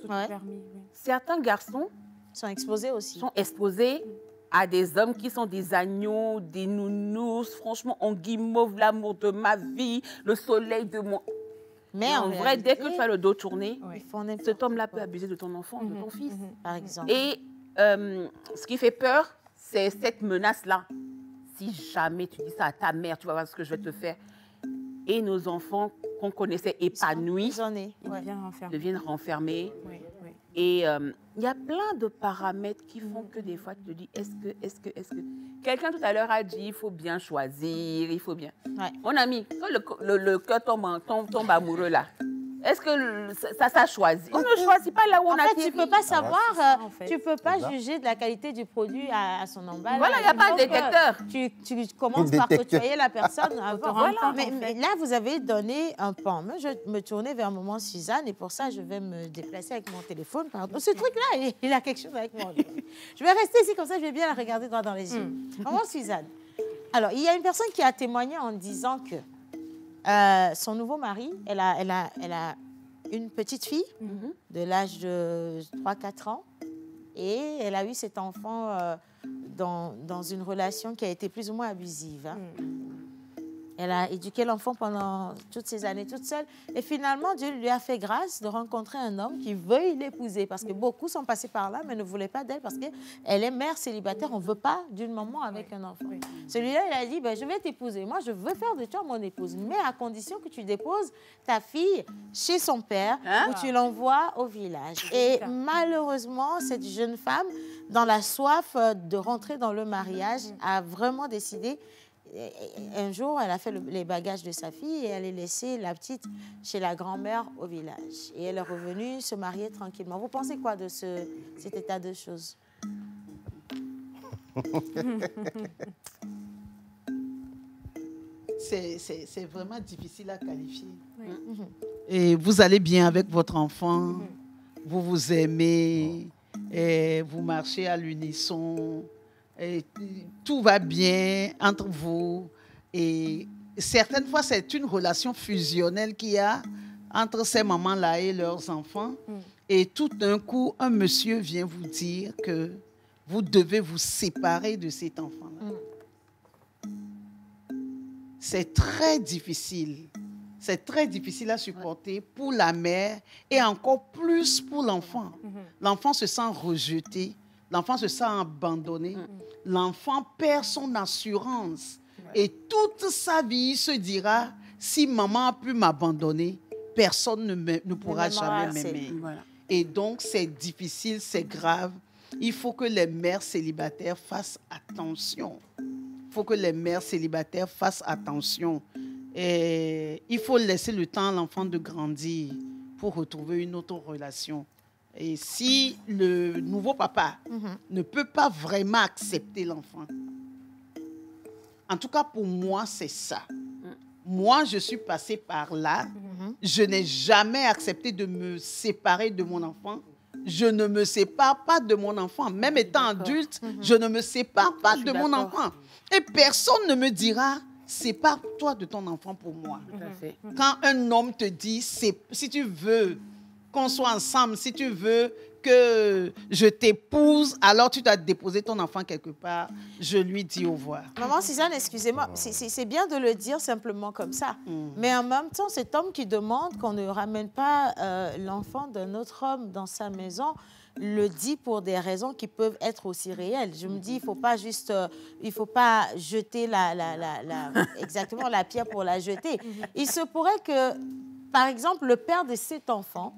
Certains garçons sont exposés aussi. Sont exposés à des hommes qui sont des agneaux, des nounous, franchement, en guimauve, l'amour de ma vie, le soleil de mon... Mais en vrai, dès que tu as le dos tourné, cet homme-là peut abuser de ton enfant, de ton fils. Par exemple. Et ce qui fait peur, c'est cette menace-là. Si jamais tu dis ça à ta mère, tu vas voir ce que je vais te faire. Et nos enfants qu'on connaissait épanouis deviennent renfermés. Et il y a plein de paramètres qui font que des fois, tu te dis, est-ce que... Quelqu'un tout à l'heure a dit, il faut bien choisir, il faut bien... Mon ami, quand le cœur tombe amoureux là, est-ce que ça choisit? On ne choisit pas là où on a... En fait, tu ne peux pas savoir, tu ne peux pas juger de la qualité du produit à son emballage. Voilà, il n'y a pas de détecteur. Tu commences par côtoyer la personne avant. Voilà. Mais là, vous avez donné un pan. Moi, je me tournais vers Maman Suzanne et pour ça, je vais me déplacer avec mon téléphone. Pardon. Ce truc-là, il a quelque chose avec moi. Je vais rester ici comme ça, je vais bien la regarder droit dans les yeux. Maman Suzanne. Alors, il y a une personne qui a témoigné en disant que son nouveau mari, elle a une petite fille de l'âge de 3-4 ans et elle a eu cet enfant dans une relation qui a été plus ou moins abusive. Elle a éduqué l'enfant pendant toutes ces années toute seule. Et finalement, Dieu lui a fait grâce de rencontrer un homme qui veuille l'épouser. Parce que beaucoup sont passés par là, mais ne voulaient pas d'elle parce qu'elle est mère célibataire. On ne veut pas d'une maman avec un enfant. Celui-là, il a dit, ben, je vais t'épouser. Moi, je veux faire de toi mon épouse. Mais à condition que tu déposes ta fille chez son père ou tu l'envoies au village. Et malheureusement, cette jeune femme, dans la soif de rentrer dans le mariage, a vraiment décidé. Un jour, elle a fait les bagages de sa fille et elle a laissé la petite chez la grand-mère au village. Et elle est revenue se marier tranquillement. Vous pensez quoi de cet état de choses? C'est vraiment difficile à qualifier. Et vous allez bien avec votre enfant, vous vous aimez, et vous marchez à l'unisson. Et tout va bien entre vous. Et certaines fois, c'est une relation fusionnelle qu'il y a entre ces mamans-là et leurs enfants. Et tout d'un coup, un monsieur vient vous dire que vous devez vous séparer de cet enfant-là. C'est très difficile. C'est très difficile à supporter pour la mère et encore plus pour l'enfant. L'enfant se sent rejeté. L'enfant se sent abandonné. L'enfant perd son assurance. Et toute sa vie, il se dira, si maman a pu m'abandonner, personne ne pourra jamais m'aimer. Voilà. Et donc, c'est difficile, c'est grave. Il faut que les mères célibataires fassent attention. Il faut que les mères célibataires fassent attention. Et il faut laisser le temps à l'enfant de grandir pour retrouver une autre relation. Et si le nouveau papa ne peut pas vraiment accepter l'enfant, en tout cas pour moi, c'est ça. Moi, je suis passée par là. Je n'ai jamais accepté de me séparer de mon enfant. Je ne me sépare pas de mon enfant. Même étant adulte, je ne me sépare pas de mon enfant. Et personne ne me dira, sépare-toi de ton enfant pour moi. Quand un homme te dit, si tu veux qu'on soit ensemble, si tu veux que je t'épouse, alors tu dois déposer ton enfant quelque part. Je lui dis au revoir. Maman Suzanne, excusez-moi, c'est bien de le dire simplement comme ça. Mais en même temps, cet homme qui demande qu'on ne ramène pas l'enfant d'un autre homme dans sa maison le dit pour des raisons qui peuvent être aussi réelles. Je me dis, il faut pas juste, il faut pas jeter exactement la pierre pour la jeter. Il se pourrait que, par exemple, le père de cet enfant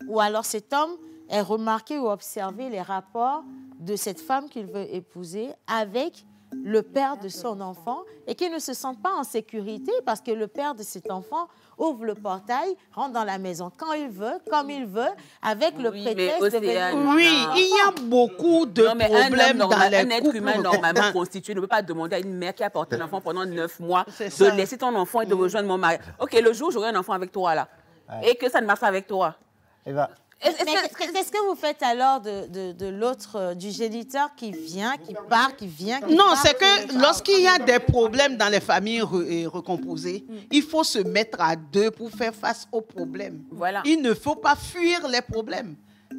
ou alors cet homme ait remarqué ou observé les rapports de cette femme qu'il veut épouser avec le père de son enfant et qu'il ne se sente pas en sécurité parce que le père de cet enfant ouvre le portail, rentre dans la maison quand il veut, comme il veut, avec le prétexte de venir. Oui, il y a beaucoup de problèmes dans les Un être humain normalement constitué ne peut pas demander à une mère qui a porté un enfant pendant 9 mois de laisser ton enfant et de rejoindre mon mari. OK, le jour où j'aurai un enfant avec toi, là, et que ça ne marche pas avec toi. Qu'est-ce que vous faites alors de l'autre, du géniteur qui vient, qui part, qui vient, qui Non, part, c'est que lorsqu'il y a des problèmes dans les familles recomposées, il faut se mettre à deux pour faire face aux problèmes. Voilà. Il ne faut pas fuir les problèmes.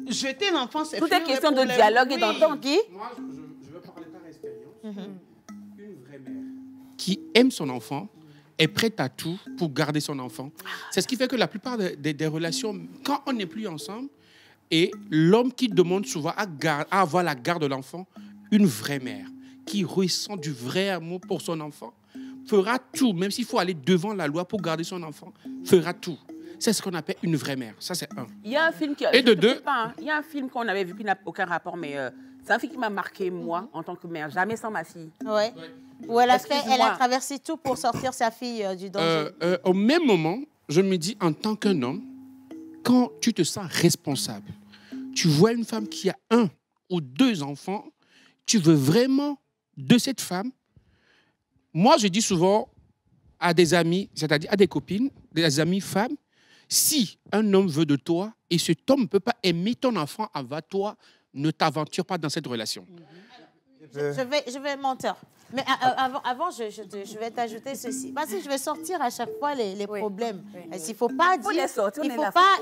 Jeter l'enfant, c'est tout fuir est question les de problèmes. dialogue et d'entente. Moi, je veux parler par expérience. Une vraie mère qui aime son enfant est prête à tout pour garder son enfant. C'est ce qui fait que la plupart des relations, quand on n'est plus ensemble, et l'homme qui demande souvent à avoir la garde de l'enfant, une vraie mère qui ressent du vrai amour pour son enfant, fera tout, même s'il faut aller devant la loi pour garder son enfant, fera tout. C'est ce qu'on appelle une vraie mère. Ça, c'est un. Il y a un film qui... Et de deux... Il y a un film qu'on avait vu qui n'a aucun rapport, mais c'est un film qui m'a marqué, moi, en tant que mère. Jamais sans ma fille. Ouais. Où elle a traversé tout pour sortir sa fille du danger. Au même moment, je me dis, en tant qu'un homme, quand tu te sens responsable, tu vois une femme qui a 1 ou 2 enfants, tu veux vraiment de cette femme. Moi, je dis souvent à des amis, c'est-à-dire à des copines, des amis femmes, si un homme veut de toi et cet homme ne peut pas aimer ton enfant avant toi, ne t'aventure pas dans cette relation. Je vais mentir. Mais avant, je vais t'ajouter ceci. Parce que je vais sortir à chaque fois les problèmes. Il ne faut pas dire...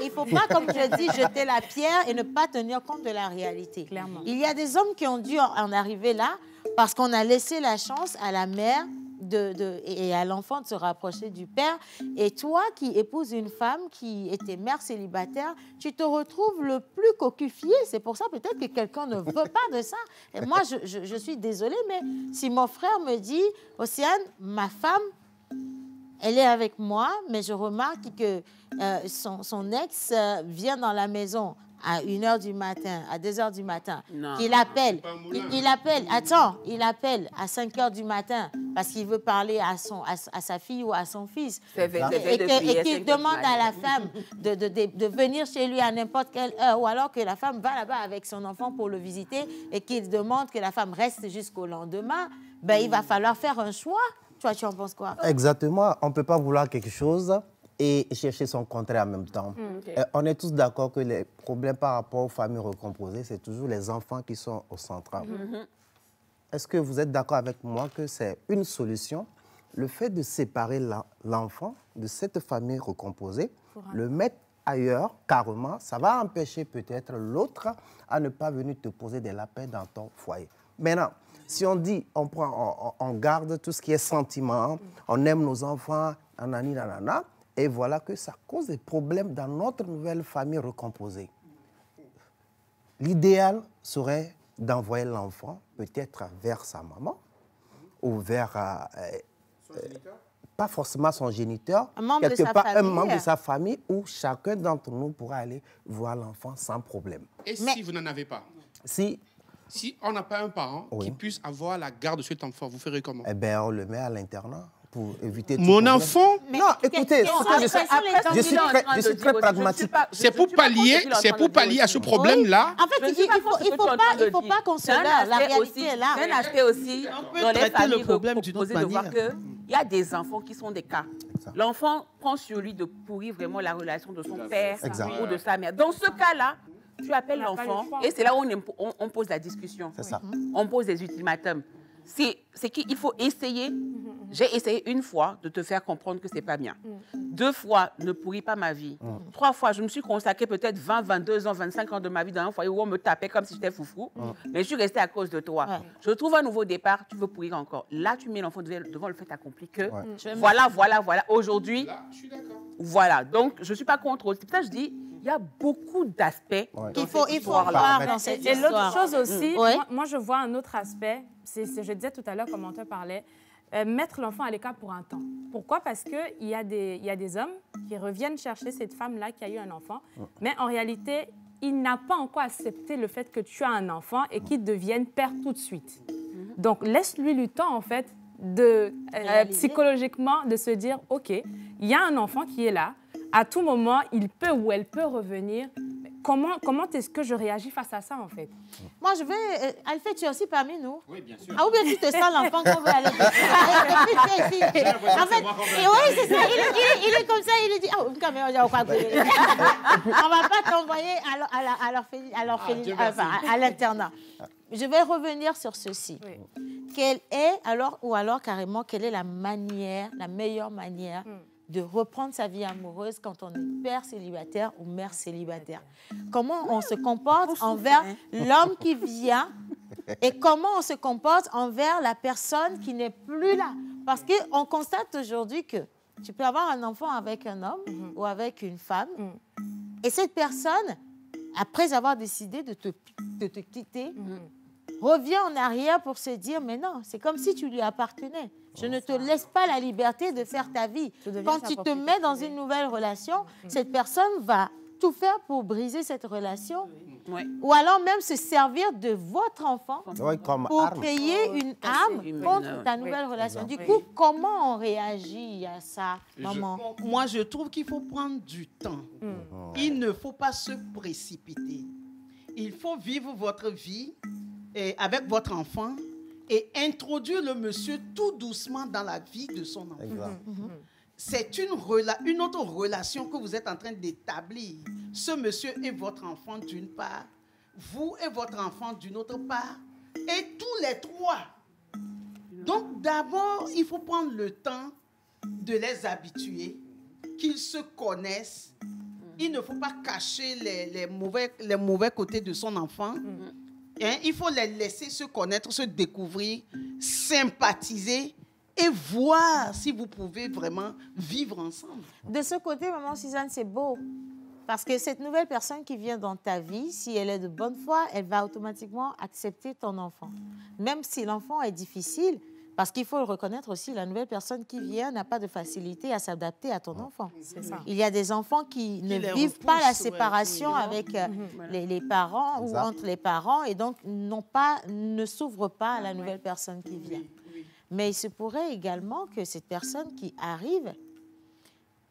Il faut pas, comme je dis, jeter la pierre et ne pas tenir compte de la réalité. Clairement. Il y a des hommes qui ont dû en arriver là parce qu'on a laissé la chance à la mère et à l'enfant de se rapprocher du père. Et toi qui épouses une femme qui était mère célibataire, tu te retrouves le plus cocufié. C'est pour ça peut-être que quelqu'un ne veut pas de ça. Et moi, je suis désolée, mais si mon frère me dit, Océane, ma femme, elle est avec moi, mais je remarque que son ex vient dans la maison à 1h du matin, à 2h du matin, il appelle il appelle à 5h du matin parce qu'il veut parler à sa fille ou à son fils. Et qu'il demande à la femme de venir chez lui à n'importe quelle heure, ou alors que la femme va là-bas avec son enfant pour le visiter et qu'il demande que la femme reste jusqu'au lendemain, ben, il va falloir faire un choix. Toi, tu en penses quoi? Exactement. On ne peut pas vouloir quelque chose et chercher son contraire en même temps. On est tous d'accord que les problèmes par rapport aux familles recomposées, c'est toujours les enfants qui sont au centre. Est-ce que vous êtes d'accord avec moi que c'est une solution, le fait de séparer l'enfant de cette famille recomposée, le mettre ailleurs, carrément, ça va empêcher peut-être l'autre à ne pas venir te poser des lapins dans ton foyer. Maintenant, si on dit, on garde tout ce qui est sentiment, on aime nos enfants, nanani, nanana, et voilà que ça cause des problèmes dans notre nouvelle famille recomposée. L'idéal serait d'envoyer l'enfant peut-être vers sa maman ou vers, pas forcément son géniteur, quelque part un membre de sa famille où chacun d'entre nous pourra aller voir l'enfant sans problème. Et si vous n'en avez pas? Si on n'a pas un parent qui puisse avoir la garde de cet enfant, vous ferez comment? Eh bien, on le met à l'internat pour éviter... Mon enfant? Non, écoutez, je suis très pragmatique. C'est pour pallier à ce problème-là. En fait, il ne faut pas qu'on se leurre. La réalité est là. C'est un aspect aussi dans les familles recomposées de voir qu'il y a des enfants qui sont des cas. L'enfant prend sur lui de pourrir vraiment la relation de son père ou de sa mère. Dans ce cas-là, tu appelles l'enfant et c'est là où on pose la discussion. C'est ça. On pose des ultimatums. C'est qu'il faut essayer. J'ai essayé une fois de te faire comprendre que ce n'est pas bien. 2 fois, ne pourris pas ma vie. 3 fois, je me suis consacré peut-être 20, 22 ans, 25 ans de ma vie dans un foyer où on me tapait comme si j'étais foufou. Mais je suis restée à cause de toi. Je trouve un nouveau départ, tu veux pourrir encore. Là, tu mets l'enfant devant le fait accompli que voilà. Aujourd'hui, voilà. Donc, je ne suis pas contre. C'est pour ça que je dis, il y a beaucoup d'aspects qu'il faut voir dans cette histoire. Et l'autre chose aussi, moi, je vois un autre aspect. Je disais tout à l'heure, comme on te parlait, mettre l'enfant à l'écart pour un temps. Pourquoi? Parce qu'il y a des hommes qui reviennent chercher cette femme-là qui a eu un enfant, mais en réalité, il n'a pas encore accepté le fait que tu as un enfant et qu'il devienne père tout de suite. Donc, laisse-lui le temps, en fait, psychologiquement, de se dire, OK, il y a un enfant qui est là, à tout moment, il peut ou elle peut revenir. Comment est-ce que je réagis face à ça, en fait? Moi, je vais... Alfred, tu es aussi parmi nous? Oui, bien sûr. Ah, ou bien tu te sens l'enfant qu'on veut aller... En fait, oui, c'est ça. Il est comme ça, il dit... Oh, on ne va pas t'envoyer à l'internat. Je vais revenir sur ceci. Quelle est, alors carrément, quelle est la meilleure manière de reprendre sa vie amoureuse quand on est père célibataire ou mère célibataire? Comment on se comporte envers l'homme qui vient et comment on se comporte envers la personne qui n'est plus là? Parce qu'on constate aujourd'hui que tu peux avoir un enfant avec un homme ou avec une femme et cette personne, après avoir décidé de te quitter, revient en arrière pour se dire, mais non, c'est comme si tu lui appartenais. Je ne te laisse pas la liberté de faire ta vie. Quand tu te mets dans une nouvelle relation, cette personne va tout faire pour briser cette relation. Ou alors même se servir de votre enfant pour créer une arme contre ta nouvelle relation. Du coup, comment on réagit à ça, maman? Moi, je trouve qu'il faut prendre du temps. Il ne faut pas se précipiter. Il faut vivre votre vie avec votre enfant et introduire le monsieur tout doucement dans la vie de son enfant. C'est une autre relation que vous êtes en train d'établir. Ce monsieur est votre enfant d'une part, vous et votre enfant d'une autre part, et tous les trois. Donc d'abord, il faut prendre le temps de les habituer, qu'ils se connaissent. Il ne faut pas cacher les mauvais côtés de son enfant. Il faut les laisser se connaître, se découvrir, sympathiser et voir si vous pouvez vraiment vivre ensemble. De ce côté, maman Suzanne, c'est beau. Parce que cette nouvelle personne qui vient dans ta vie, si elle est de bonne foi, elle va automatiquement accepter ton enfant. Même si l'enfant est difficile, parce qu'il faut le reconnaître aussi, la nouvelle personne qui vient n'a pas de facilité à s'adapter à ton enfant. Il y a des enfants qui ne vivent pas la séparation avec les parents ou entre les parents et donc ne s'ouvrent pas à la nouvelle personne qui vient. Mais il se pourrait également que cette personne qui arrive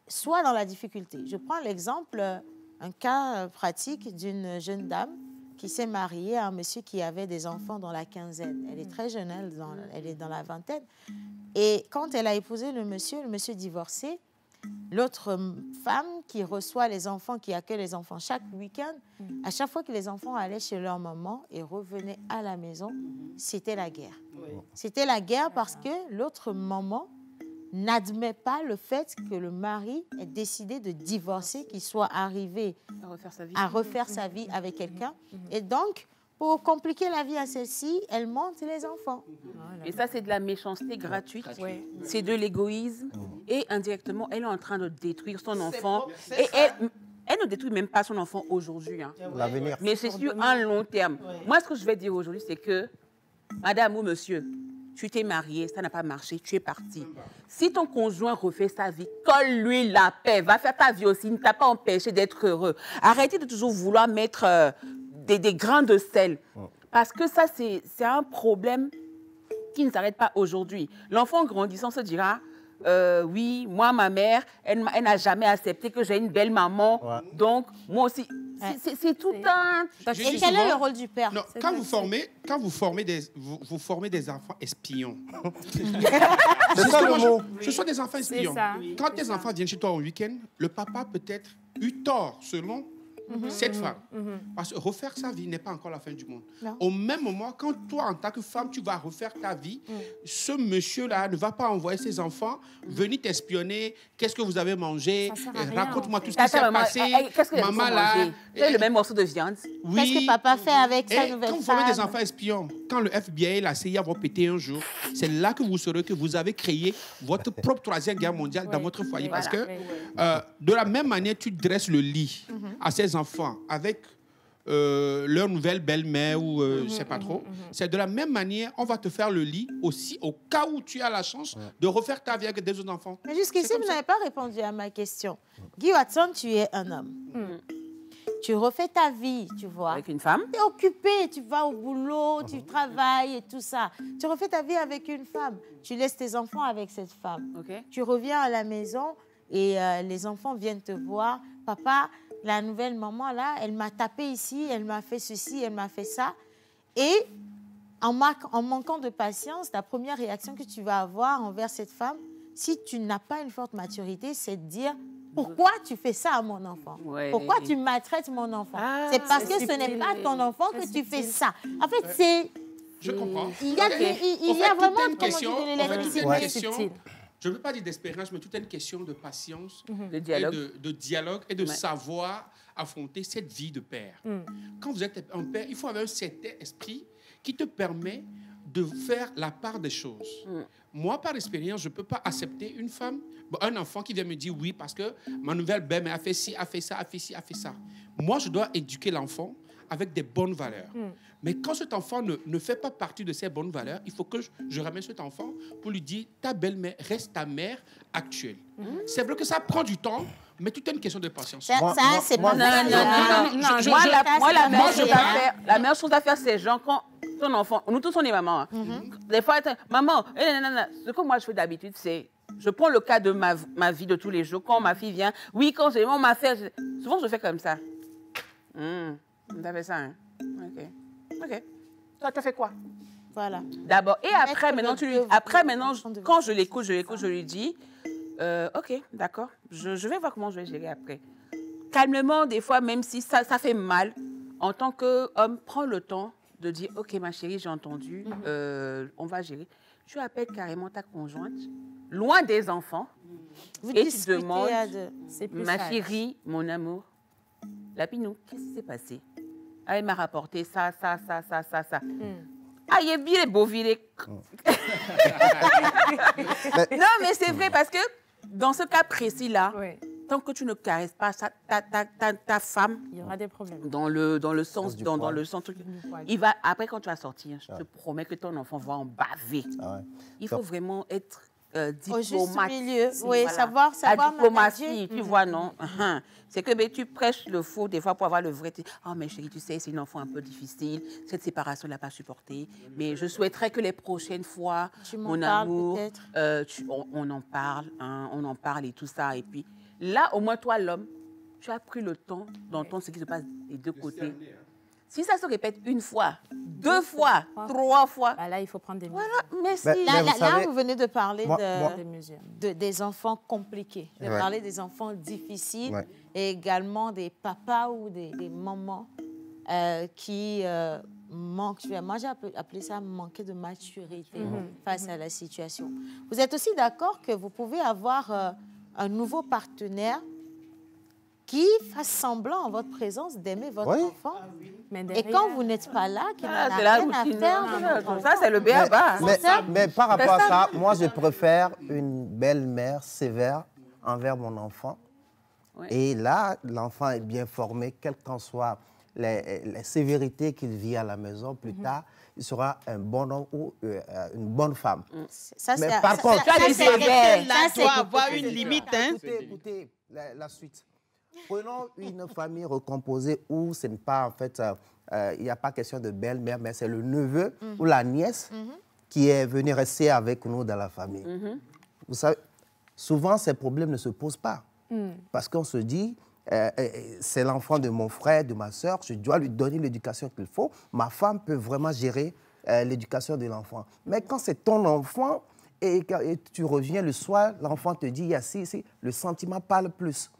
soit dans la difficulté. Je prends l'exemple, un cas pratique d'une jeune dame qui s'est mariée à un monsieur qui avait des enfants dans la quinzaine. Elle est très jeune, elle est dans la vingtaine. Et quand elle a épousé le monsieur divorcé, l'autre femme qui reçoit les enfants, qui accueille les enfants chaque week-end, à chaque fois que les enfants allaient chez leur maman et revenaient à la maison, c'était la guerre. C'était la guerre parce que l'autre maman n'admet pas le fait que le mari ait décidé de divorcer, qu'il soit arrivé à refaire sa vie avec quelqu'un. Et donc, pour compliquer la vie à celle-ci, elle monte les enfants. Et ça, c'est de la méchanceté gratuite. C'est de l'égoïsme. Et indirectement, elle est en train de détruire son enfant. Et elle ne détruit même pas son enfant aujourd'hui. Hein. L'avenir. Mais c'est sur un long terme. Moi, ce que je vais dire aujourd'hui, c'est que, madame ou monsieur, tu t'es marié, ça n'a pas marché, tu es parti. Si ton conjoint refait sa vie, colle-lui la paix, va faire ta vie aussi, ne t'a pas empêché d'être heureux. Arrêtez de toujours vouloir mettre des grains de sel. Parce que ça, c'est un problème qui ne s'arrête pas aujourd'hui. L'enfant grandissant se dira, oui, moi, ma mère, elle n'a jamais accepté que j'ai une belle maman, donc moi aussi... C'est tout un... Et quel est le rôle du père? Non, quand vous formez des enfants espions. C'est ça le mot. Ce sont des enfants espions. Quand tes enfants viennent chez toi au week-end, le papa peut-être eu tort selon cette femme. Parce que refaire sa vie n'est pas encore la fin du monde. Au même moment, quand toi, en tant que femme, tu vas refaire ta vie, ce monsieur-là ne va pas envoyer ses enfants venir t'espionner. Qu'est-ce que vous avez mangé? Raconte-moi tout ce qui s'est passé. Qu'est-ce que maman là? C'est le même morceau de viande. Oui. Qu'est-ce que papa fait avec sa nouvelle femme? Quand vous formez des enfants espions, quand le FBI et la CIA vont péter un jour, c'est là que vous saurez que vous avez créé votre propre troisième guerre mondiale dans votre foyer. Parce que de la même manière, tu dresses le lit à ces enfants avec leur nouvelle belle-mère ou je ne sais pas trop. C'est de la même manière, on va te faire le lit aussi au cas où tu as la chance de refaire ta vie avec des autres enfants. Mais jusqu'ici, vous n'avez pas répondu à ma question. Guy Watson, tu es un homme. Tu refais ta vie, tu vois. Avec une femme. Tu es occupé, tu vas au boulot, tu travailles et tout ça. Tu refais ta vie avec une femme. Tu laisses tes enfants avec cette femme. Tu reviens à la maison et les enfants viennent te voir. Papa, la nouvelle maman, là, elle m'a tapé ici, elle m'a fait ceci, elle m'a fait ça. Et en manquant de patience, la première réaction que tu vas avoir envers cette femme, si tu n'as pas une forte maturité, c'est de dire... Pourquoi tu fais ça à mon enfant? Pourquoi tu maltraites mon enfant? C'est parce que ce n'est pas ton enfant que tu fais ça. En fait, c'est... Je comprends. Il y a vraiment une question. Je ne veux pas dire d'espérance, mais toute une question de patience, de dialogue et de savoir affronter cette vie de père. Quand vous êtes un père, il faut avoir un certain esprit qui te permet de faire la part des choses. Moi, par expérience, je ne peux pas accepter une femme, un enfant qui vient me dire oui parce que ma nouvelle belle-mère a fait ci, a fait ça, a fait ci, a fait ça. Moi, je dois éduquer l'enfant avec des bonnes valeurs. Mais quand cet enfant ne fait pas partie de ces bonnes valeurs, il faut que je ramène cet enfant pour lui dire ta belle-mère reste ta mère actuelle. C'est vrai que ça prend du temps, mais tout est une question de patience. C'est pas... Non. La meilleure chose à faire, c'est genre quand ton enfant, nous tous on est maman. Des fois, maman, ce que moi je fais d'habitude, c'est je prends le cas de ma vie de tous les jours. Quand ma fille vient, oui, quand j'ai ma fait, souvent je fais comme ça. Vous avez ça, hein? Ok. Toi, tu as fait quoi? Voilà. D'abord. Et après, maintenant, quand je l'écoute, je lui dis, ok, d'accord, je vais voir comment je vais gérer après. Calmement, des fois, même si ça fait mal, en tant qu'homme, prends le temps de dire, ok, ma chérie, j'ai entendu, on va gérer. Tu appelles carrément ta conjointe, loin des enfants, et tu demandes, ma chérie, mon amour, Lapinou, qu'est-ce qui s'est passé? Ah, elle m'a rapporté ça. Ah, il est bien beau, Non, mais c'est vrai parce que dans ce cas précis-là, tant que tu ne caresses pas ta femme, il y aura des problèmes. Dans le sens, il va, après quand tu vas sortir, je te promets que ton enfant va en baver. Il faut vraiment être diplomatique. Au juste milieu, oui, voilà. savoir La diplomatie, manager. tu vois, non? C'est que tu prêches le faux des fois pour avoir le vrai. Oh, mais chérie, tu sais, c'est une enfant un peu difficile. Cette séparation, elle n'a pas supporté. Mais je souhaiterais que les prochaines fois, mon amour, on en parle, hein, on en parle et tout ça. Et puis là, au moins, toi, l'homme, tu as pris le temps d'entendre ce qui se passe des deux côtés. Si ça se répète une fois, deux fois, trois fois... Bah là, il faut prendre des mesures. Voilà, merci. Là, vous venez de parler des mesures. Des enfants compliqués, de parler des enfants difficiles et également des papas ou des mamans qui manquent, moi j'ai appelé ça manquer de maturité face à la situation. Vous êtes aussi d'accord que vous pouvez avoir un nouveau partenaire qui fasse semblant en votre présence d'aimer votre enfant. Mais et quand vous n'êtes pas là, qu'il n'a rien à faire. Ça, c'est le béaba. Mais par rapport à ça, moi, je préfère une belle-mère sévère envers mon enfant. Et là, l'enfant est bien formé, quelles qu'en soient les sévérités qu'il vit à la maison, plus tard, il sera un bon homme ou une bonne femme. Mais par contre, là doit avoir une limite. Écoutez, la suite. Prenons une famille recomposée où ce n'est pas, en fait, il n'y a pas question de belle-mère, mais c'est le neveu ou la nièce qui est venu rester avec nous dans la famille. Vous savez, souvent, ces problèmes ne se posent pas. Parce qu'on se dit, c'est l'enfant de mon frère, de ma soeur, je dois lui donner l'éducation qu'il faut. Ma femme peut vraiment gérer l'éducation de l'enfant. Mais quand c'est ton enfant et tu reviens le soir, l'enfant te dit, ici, le sentiment parle plus.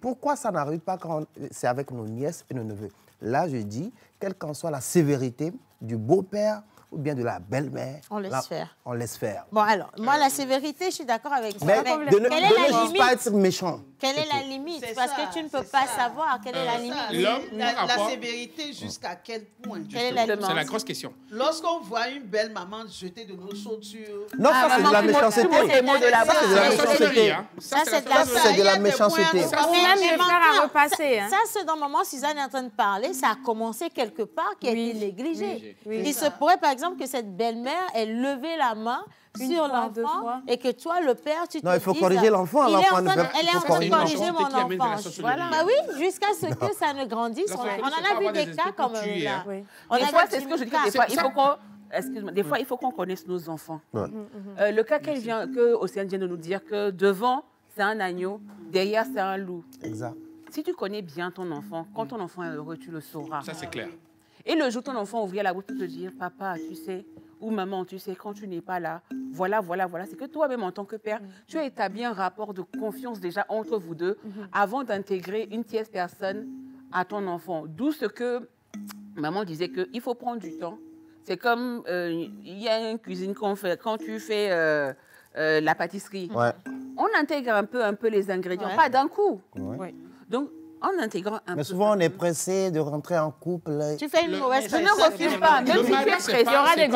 Pourquoi ça n'arrive pas quand c'est avec nos nièces et nos neveux? Là, je dis, quelle qu'en soit la sévérité du beau-père ou bien de la belle-mère, on laisse faire. On laisse faire. Bon, alors, moi, la sévérité, je suis d'accord avec ça. Mais quelle est la limite? Pas être méchant. Quelle est la limite? Parce que tu ne peux pas savoir quelle est la limite. La sévérité, jusqu'à quel point? C'est la grosse question. Lorsqu'on voit une belle maman jeter de l'eau chaude sur... Non, ça, c'est de la méchanceté. Ça, c'est de la méchanceté. Ça, c'est même le faire à repasser. Ça, c'est dans le moment où Suzanne est en train de parler, ça a commencé quelque part, qui a été négligé. Il se pourrait, par exemple, que cette belle-mère ait levé la main sur l'enfant et que toi, le père, tu te non, il faut corriger l'enfant. Elle est en train de corriger mon enfant. Voilà. Bah oui, jusqu'à ce que ça ne grandisse. On en a vu des cas comme là. Des fois, c'est ce que je dis. Des fois, il faut qu'on connaisse nos enfants. Le cas que Océane vient de nous dire, que devant, c'est un agneau, derrière, c'est un loup. Exact. Si tu connais bien ton enfant, quand ton enfant est heureux, tu le sauras. Ça, c'est clair. Et le jour où ton enfant ouvrir la bouche pour te dire, papa, tu sais, ou maman, tu sais, quand tu n'es pas là, voilà, c'est que toi-même, en tant que père, tu as établi un rapport de confiance déjà entre vous deux avant d'intégrer une tierce personne à ton enfant. D'où ce que maman disait qu'il faut prendre du temps. C'est comme, il y a une cuisine qu'on fait, quand tu fais la pâtisserie, on intègre un peu les ingrédients, pas d'un coup. Donc, en intégrant un peu. Mais souvent, on est pressé de rentrer en couple. Tu fais une mauvaise personne. Je ne refuse pas. Même si tu es pressé, il y aura des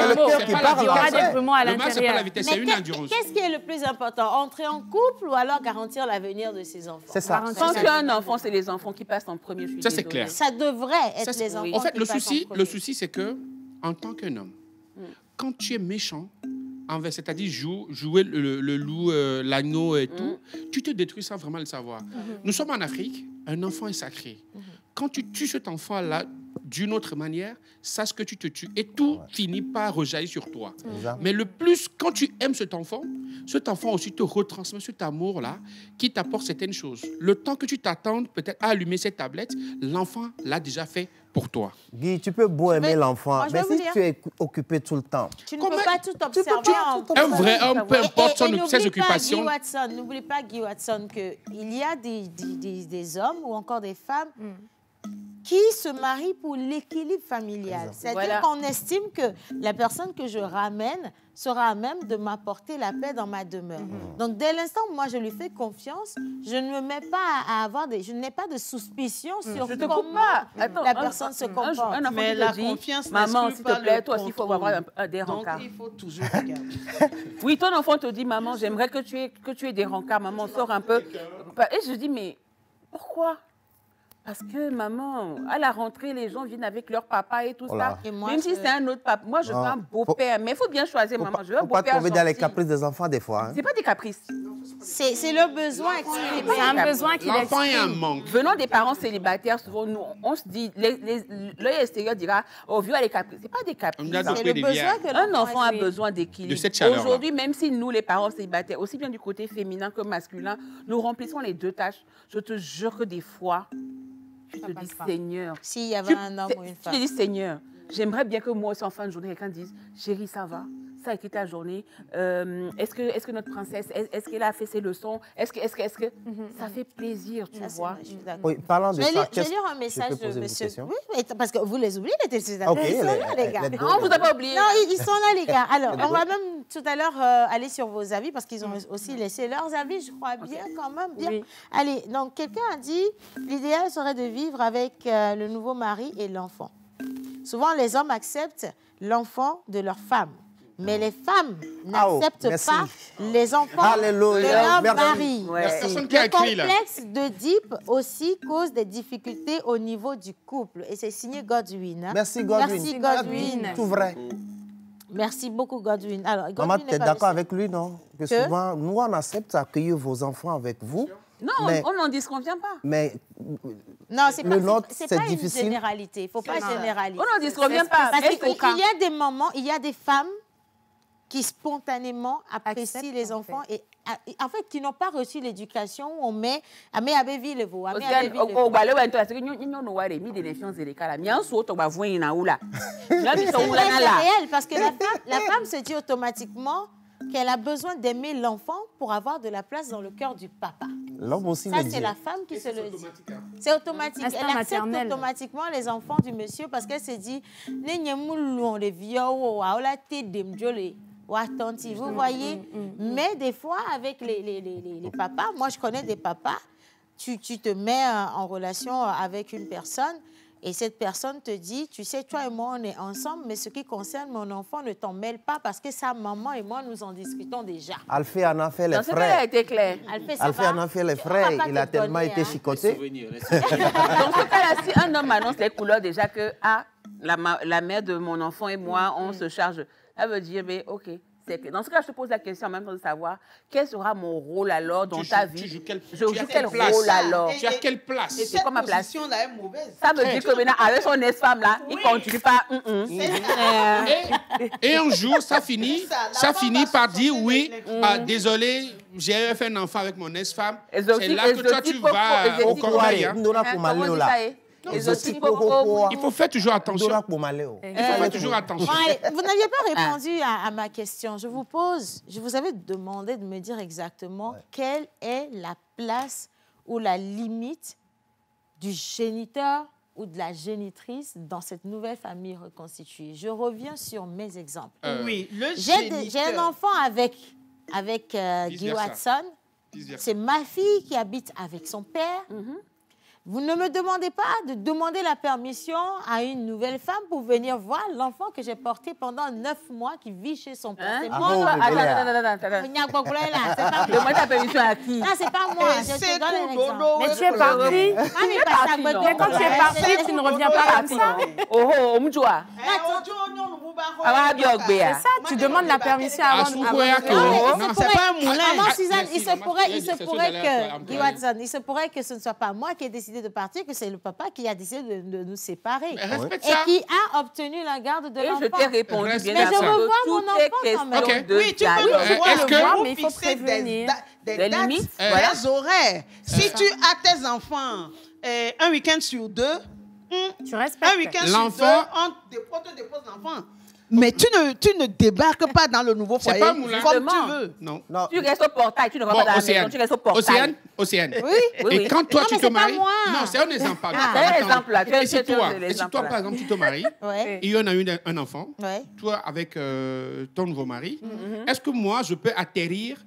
grumeaux à l'intérieur. Qu'est-ce qui est le plus important? Entrer en couple ou alors garantir l'avenir de ses enfants? C'est ça. Quand tu as un enfant, c'est les enfants qui passent en premier. Ça, c'est clair. Ça devrait être les enfants. En fait, le souci, c'est que, en tant qu'un homme, quand tu es méchant, c'est-à-dire jouer le loup, l'agneau et tout, tu te détruis sans vraiment le savoir. Nous sommes en Afrique, un enfant est sacré. Quand tu tues cet enfant-là d'une autre manière, sache que tu te tues et tout finit par rejaillir sur toi. Mais le plus, quand tu aimes cet enfant aussi te retransmet cet amour-là qui t'apporte certaines choses. Le temps que tu t'attendes peut-être à allumer cette tablette, l'enfant l'a déjà fait pour toi. Guy, tu peux beau aimer l'enfant, mais si tu es occupé tout le temps... Tu ne peux pas tout observer. Un vrai homme, peu importe ses occupations. N'oublie pas, Guy Watson, qu'il y a des hommes ou encore des femmes qui se marient pour l'équilibre familial. C'est-à-dire qu'on estime que la personne que je ramène sera à même de m'apporter la paix dans ma demeure. Donc, dès l'instant où moi, je lui fais confiance, je ne me mets pas à avoir je n'ai pas de suspicion sur comment la personne se comporte. Mais la confiance, maman, s'il te plaît, toi aussi, il faut avoir des rencarts. Donc, il faut toujours regarder. Oui, ton enfant te dit, maman, j'aimerais que tu aies des rencarts. Maman, sors un peu. Et je dis, mais pourquoi? Parce que maman, à la rentrée, les gens viennent avec leur papa et tout ça. Et moi, même si c'est un autre papa, moi je veux un beau-père. Mais il faut bien choisir, maman. Je veux un beau-père. Faut pas tomber dans les caprices des enfants des fois. C'est pas des caprices. C'est le besoin exprimé. C'est un besoin qu'il exprime. Venant des parents célibataires, souvent, nous, on se dit, l'œil extérieur dira, oh, vieux, les caprices. C'est pas des caprices. C'est le besoin que un enfant a besoin d'équilibre. Aujourd'hui, même si nous, les parents célibataires, aussi bien du côté féminin que masculin, nous remplissons les deux tâches, je te jure que des fois, tu te dis, Seigneur. S'il y avait un homme ou une femme. Tu te dis, Seigneur, j'aimerais bien que moi aussi, en fin de journée, quelqu'un dise, chérie, ça va? Ça a été ta journée. Est-ce que notre princesse, est-ce qu'elle a fait ses leçons? Est-ce que ça fait plaisir, tu vois? Oui, parlant de ça, je vais lire un message de monsieur. Oui, parce que vous les oubliez, les téléspectateurs. Ils sont là, les gars. On vous a pas oublié. Non, ils sont là, les gars. Alors, on va même tout à l'heure aller sur vos avis parce qu'ils ont aussi laissé leurs avis, je crois bien, quand même. Bien. Oui. Allez, donc quelqu'un a dit l'idéal serait de vivre avec le nouveau mari et l'enfant. Souvent, les hommes acceptent l'enfant de leur femme. Mais les femmes n'acceptent pas les enfants de leur mari. Le complexe d'Oedipe aussi cause des difficultés au niveau du couple. Et c'est signé Godwin. Hein? Merci Godwin. Merci Godwin. Tout vrai. Merci beaucoup Godwin. Alors, Maman, tu es d'accord avec lui, non? Que souvent, nous, on accepte d'accueillir vos enfants avec vous. Non, on n'en disconvient pas. Mais non, c'est pas difficile. Une généralité. Il ne faut pas généraliser. On n'en disconvient pas. Parce qu'il y a des moments, il y a des femmes qui spontanément apprécient les enfants et en fait qui n'ont pas reçu l'éducation où on met à Béville vous. C'est réel parce que la femme se dit automatiquement qu'elle a besoin d'aimer l'enfant pour avoir de la place dans le cœur du papa. L'homme aussi. Ça, c'est la femme qui se le dit. C'est automatique. Elle accepte automatiquement les enfants du monsieur parce qu'elle se dit vous voyez, mais des fois avec les papas, moi je connais des papas, tu te mets en relation avec une personne et cette personne te dit, tu sais, toi et moi on est ensemble, mais ce qui concerne mon enfant ne t'en mêle pas parce que sa maman et moi nous en discutons déjà. Alphée en a fait les frais. Ça a été clair. Alphée en a fait les frais, il a tellement été chicoté. Dans ce cas-là, si un homme annonce les couleurs déjà que la mère de mon enfant et moi, on se charge. Ça veut dire, mais ok. Dans ce cas, je te pose la question en même temps de savoir quel sera mon rôle alors dans ta vie. Je joue quel rôle alors? Tu as quelle place? Et c'est quoi ma place? Cette position-là est mauvaise. Ça veut dire que maintenant, avec son ex-femme là, il continue pas. Et un jour, ça finit par dire oui, désolé, j'ai fait un enfant avec mon ex-femme. C'est là que toi tu vas au Corbeil. Il faut faire toujours attention. Vous n'aviez pas répondu à ma question. Je vous avais demandé de me dire exactement quelle est la place ou la limite du géniteur ou de la génitrice dans cette nouvelle famille reconstituée. Je reviens sur mes exemples. Oui, j'ai un enfant avec Guy Watson. C'est ma fille qui habite avec son père. Vous ne me demandez pas de demander la permission à une nouvelle femme pour venir voir l'enfant que j'ai porté pendant 9 mois qui vit chez son père. C'est moi. Demande ta permission à qui? Non, c'est pas moi. Je te donne un exemple. Mais tu es parti. Mais quand tu es parti, tu ne reviens pas comme ça. C'est ça, tu demandes la permission avant de... Non, c'est pas un moulin. Maman Suzanne, il se pourrait que ce ne soit pas moi qui ai décidé de partir, que c'est le papa qui a décidé de nous séparer et qui a obtenu la garde de l'enfant. Et je t'ai répondu bien mais je veux voir mon enfant quand même. Oui, tu peux le voir, mais il faut prévenir. Des limites, des horaires. Si tu as tes enfants un week-end sur 2, tu respectes. Un week-end sur 2, on te dépose l'enfant. Mais tu ne débarques pas dans le nouveau foyer pas Moulin. comme tu veux. Non. Tu restes au portail, tu ne vas pas dans la maison, tu restes au portail. Océane. Oui. Et quand toi, Non, tu mais te c'est pas maries... moi. Non, c'est un exemple. C'est un exemple, là. Et si toi, par exemple, tu te maries, Ouais. et il y en a un enfant, Ouais. toi, avec ton nouveau mari, est-ce que moi, je peux atterrir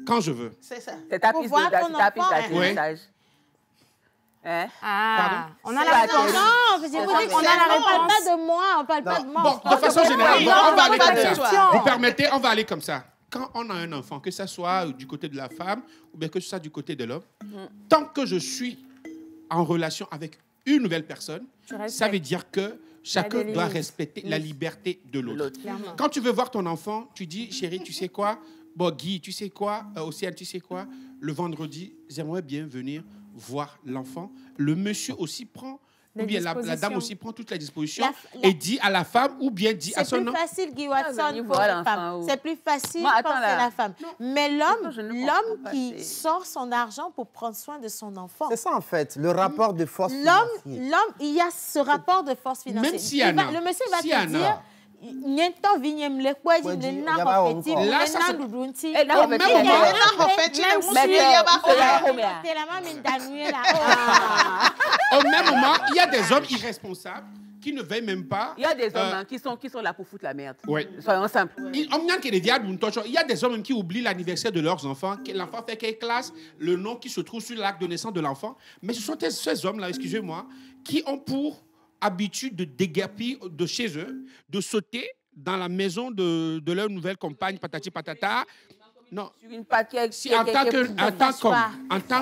quand je veux? C'est ça. C'est ta Pour piste voir ton enfant, d'atterrissage. Hein? Ah, on a C'est la pas réponse. Non, parce que vous dites On a la on parle réponse. pas de moi, on parle pas de moi. Bon, de façon générale, Non, on va aller pas comme de ça. toi. Vous permettez, on va aller comme ça. Quand on a un enfant, que ce soit du côté de la femme ou bien que ce soit du côté de l'homme, tant que je suis en relation avec une nouvelle personne, ça veut dire que chacun doit respecter la liberté de l'autre. Quand tu veux voir ton enfant, tu dis, chérie, tu sais quoi? Bon, Guy, tu sais quoi? Océane, tu sais quoi? Le vendredi, j'aimerais bien venir voir l'enfant. Le monsieur aussi prend, ou bien la dame aussi prend toutes les dispositions et dit à la femme ou bien dit à son homme. C'est plus facile, Guy Watson, pour voilà, la femme. C'est plus facile quand c'est la femme. Mais l'homme qui sort son argent pour prendre soin de son enfant. C'est ça, en fait, le rapport de force L'homme, financière. il y a ce rapport de force financière. Même si Anna, le monsieur va si te Anna, dire... Nyento vinyem le kwa Ouais, jim le dis, na yaba hofeti encore. le Là, ça, na c'est- dudunti. Eh, là, on fait Même ça. yaba Hofeti, même le si musu, yaba c'est la maman d'indanuer là. au même moment, il y a des hommes irresponsables qui ne veillent même pas. Il y a des hommes hein, qui sont là pour foutre la merde. Ouais. Soyons simples. Il y a des hommes qui oublient l'anniversaire de leurs enfants, que l'enfant fait quelle classe, le nom qui se trouve sur l'acte de naissance de l'enfant. Mais ce sont ces hommes-là, excusez-moi, qui ont pour habitude de déguerpir de chez eux, de sauter dans la maison de leur nouvelle compagne, patati patata. Non. Sur une paquette. Si en tant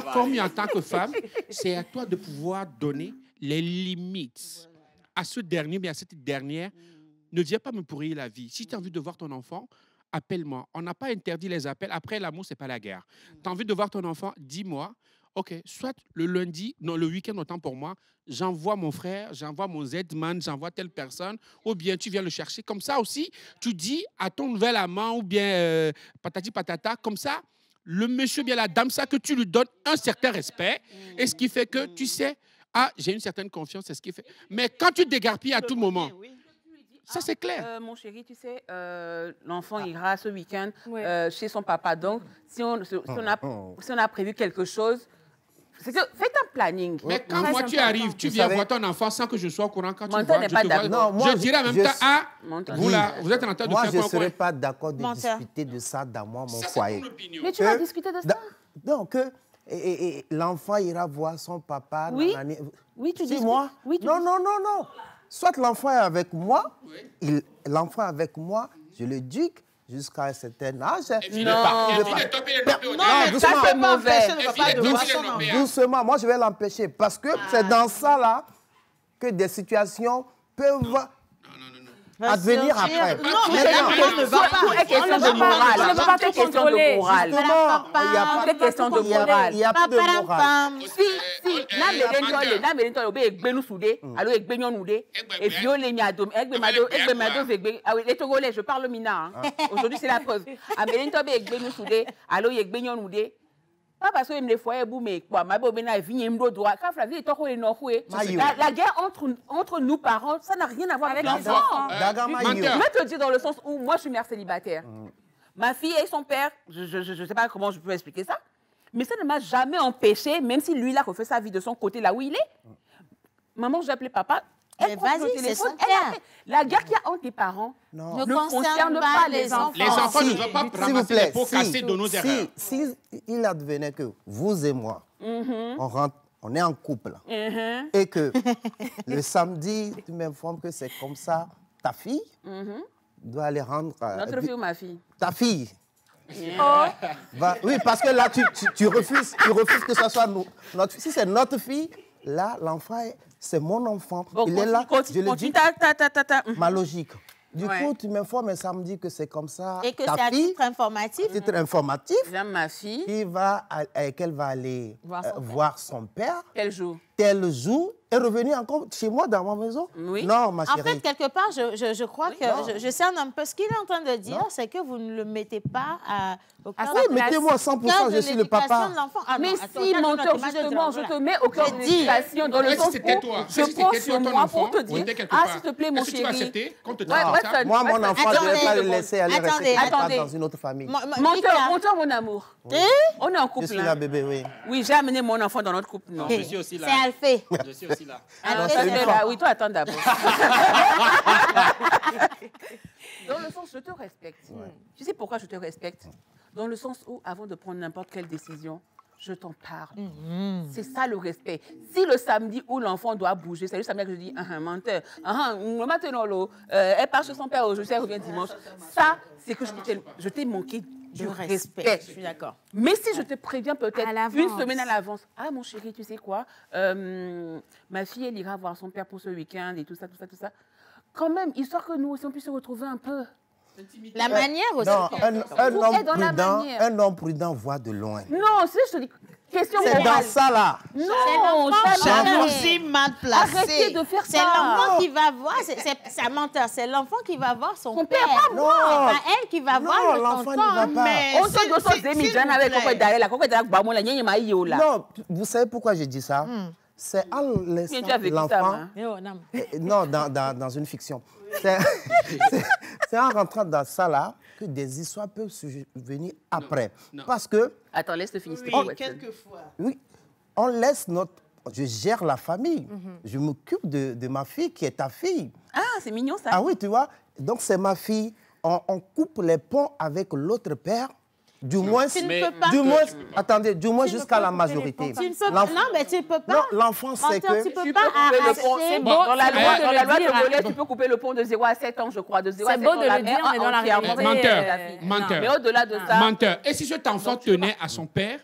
qu'homme et en tant que femme, c'est à toi de pouvoir donner les limites à ce dernier, mais à cette dernière. Ne viens pas me pourrir la vie. Si tu as envie de voir ton enfant, appelle-moi. On n'a pas interdit les appels. Après, l'amour, ce n'est pas la guerre. Tu as envie de voir ton enfant, dis-moi. OK, soit le lundi, non, le week-end, autant pour moi, j'envoie mon frère, j'envoie mon Z-man, j'envoie telle personne, ou bien tu viens le chercher. Comme ça aussi, tu dis à ton nouvel amant, ou bien patati patata, comme ça, le monsieur, bien la dame, ça, que tu lui donnes un certain respect, et ce qui fait que tu sais, ah, j'ai une certaine confiance, c'est ce qui fait. Mais quand tu dégarpilles à tout moment, ça c'est clair. Mon chéri, tu sais, l'enfant ira ce week-end chez son papa. Donc, si on a prévu quelque chose, c'est que faites un planning. Mais quand moi tu arrives, tu viens voir ton enfant sans que je sois au courant quand tu Mon vois, n'est pas d'accord. je dirais en même temps, ah, vous là, vous êtes en train de Moi, faire je ne quoi, serais quoi? pas d'accord de discuter de ça dans mon foyer. Mais tu vas discuter de ça. Donc, et l'enfant ira voir son papa. Oui. nanani. Oui, tu dis. moi. Oui, tu non, non, non, non. Soit l'enfant est avec moi, l'enfant est avec moi, je l'éduque jusqu'à un certain âge. Non, ça c'est mauvais. Doucement, moi je vais l'empêcher parce que c'est dans ça là que des situations peuvent advenir après. Non, mais tout est question de morale. On ne peut pas tout contrôler. Il y a question de morale. Il y a plus de morale. Si, na merentole obe egbenu soude, alors egbenu noude, et viole miadom, egbemado vegbe. Ah oui, les Togolais, je parle mina. Aujourd'hui c'est la preuve. A merentole obe egbenu soude, alors egbenu noude. Pas parce que me foyer boumé quoi, ma bobena vient me droit. Quand la vie est trop énorme, la guerre entre nous parents, ça n'a rien à voir avec l'enfant. Je vais te dire dans le sens où moi je suis mère célibataire. Ma fille et son père, je sais pas comment je peux expliquer ça, mais ça ne m'a jamais empêché, même si lui là refait sa vie de son côté là où il est. Maman, j'ai appelé papa. Mais vas-y, c'est son père. La guerre qu'il y a entre les parents ne concerne pas les enfants. Les enfants ne doivent pas ramasser les pots cassés de nos erreurs. Si il advenait que vous et moi, on est en couple, et que le samedi, tu m'informes que c'est comme ça, ta fille doit aller rendre... Notre fille ou ma fille? Ta fille. Oui, parce que là, tu refuses que ce soit notre fille. Si c'est notre fille, là, l'enfant, c'est mon enfant. Bon, il est là, je le dis, ma logique. Du Ouais. coup, tu m'informes un samedi que c'est comme ça. Et que ta c'est à fille, titre informatif. titre informatif. J'aime ma fille. Qu'elle va aller Voir son voir son père. Quel jour? Tel jour. Et revenir encore chez moi dans ma maison. Oui. Non, ma chérie. En fait, quelque part, je crois que je cerne un peu. Ce qu'il est en train de dire, c'est que vous ne le mettez pas Oui, mettez-moi 100%, je suis le papa. Mais si, menteur, justement, je te mets au cœur de l'éducation, dans le sens où je prends sur moi pour te dire, s'il te plaît, mon chéri. Moi, mon enfant, je ne vais pas le laisser aller rester dans une autre famille. Menteur, mon amour. On est en couple. Je suis là, bébé, oui. Oui, j'ai amené mon enfant dans notre couple. Non, je suis aussi là. C'est Alphée. Je suis aussi là. Oui, toi, attends d'abord. Dans le sens, je te respecte. Tu sais pourquoi je te respecte? Dans le sens où, avant de prendre n'importe quelle décision, je t'en parle. C'est ça le respect. Si le samedi où l'enfant doit bouger, c'est le samedi que je dis, menteur, maintenant, elle part chez son père, je sais, elle revient dimanche. Ça, c'est que je t'ai manqué du respect. Je suis d'accord. Mais si je te préviens peut-être une semaine à l'avance, mon chéri, tu sais quoi, ma fille, elle ira voir son père pour ce week-end et tout ça. Quand même, histoire que nous aussi, on puisse se retrouver un peu. La manière aussi. Non, un homme prudent voit de loin. Non, je te dis, question c'est dans ça, là. Non, jalousie mal placée. Arrêtez de faire ça. C'est l'enfant qui va voir, c'est menteur, c'est l'enfant qui va voir son père. Non, pas elle qui va voir le l'enfant ne va pas. Non, vous savez pourquoi je dis ça? C'est en laissant l'enfant... Non, dans une fiction. C'est en rentrant dans ça là que des histoires peuvent survenir après. Non. Parce que... Attends, laisse-le finir. Oui, quelquefois. Oui, on laisse notre... Je gère la famille. Je m'occupe de ma fille qui est ta fille. Ah, c'est mignon ça. Ah oui, tu vois. Donc c'est ma fille. On coupe les ponts avec l'autre père. Du moins, attendez, du moins jusqu'à la majorité. Tu ne peux pas. Non, mais tu ne peux pas. Non, l'enfant, c'est que... Tu peux pas arracher. Dans la loi togolaise, tu peux couper le pont de 0 à 7 ans, je crois. De 0 à 7 ans, la mère, mais dans la réalité... Menteur. Mais au-delà de ça... Menteur. Et si cet enfant tenait à son père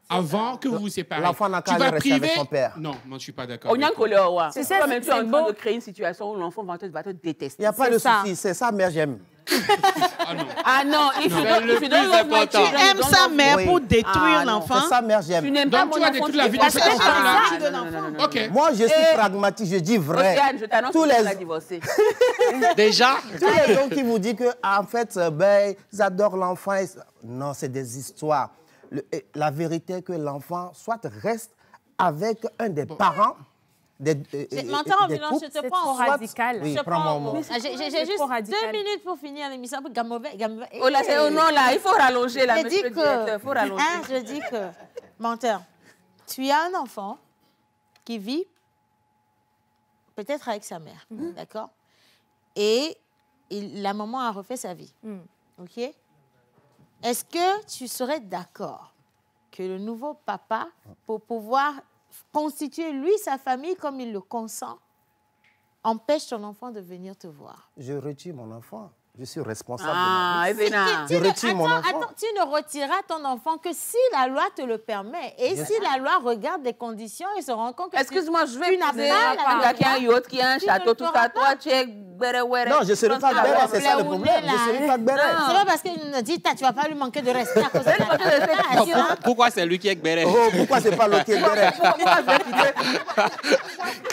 avant que vous vous sépariez, l'enfant n'a qu'à rester avec son père. Non, moi, je ne suis pas d'accord. C'est ça, même tu es en train de créer une situation où l'enfant va te détester. Il n'y a pas de souci, c'est ça, mère, j'aime. Ah non, il faut tu aimes sa mère pour détruire l'enfant. C'est ça, mère, j'aime. Tu n'aimes pas mon enfant. Détruire la vie de cet enfant-là. Ok. Moi, je suis pragmatique, je dis vrai. Je t'annonce que tu vas divorcer. Déjà? Tous les gens qui vous disent que, en fait, ils adorent l'enfant. Non, c'est des histoires. La vérité est que l'enfant soit reste avec un des parents. Menteur ambulant, je te prends en radical. Oui, prends mon mot. J'ai juste 2 minutes pour finir l'émission. Oh là, non, là, il faut rallonger là, monsieur le directeur, il faut rallonger. Je dis que, menteur, tu as un enfant qui vit peut-être avec sa mère, d'accord? Et la maman a refait sa vie, ok? Est-ce que tu serais d'accord que le nouveau papa, pour pouvoir constituer, lui, sa famille comme il le consent, empêche ton enfant de venir te voir? Je retire mon enfant. Je suis responsable de ma vie. Je retire mon enfant. Attends, tu ne retireras ton enfant que si la loi te le permet. Et si la loi regarde des conditions et se rend compte que excuse-moi, je vais n'as pas qui a un yacht, qui a un château, tout ça. Toi, tu es béréwéré. Non, je ne serai pas béréwéré, c'est ça le problème. Je ne serai pas béréwéré. C'est pas parce qu'il nous dit, tu ne vas pas lui manquer de respect à cause de ça. Pourquoi c'est lui qui est béréwéré? Oh, pourquoi c'est pas l'autre qui est béréwéré? Pourquoi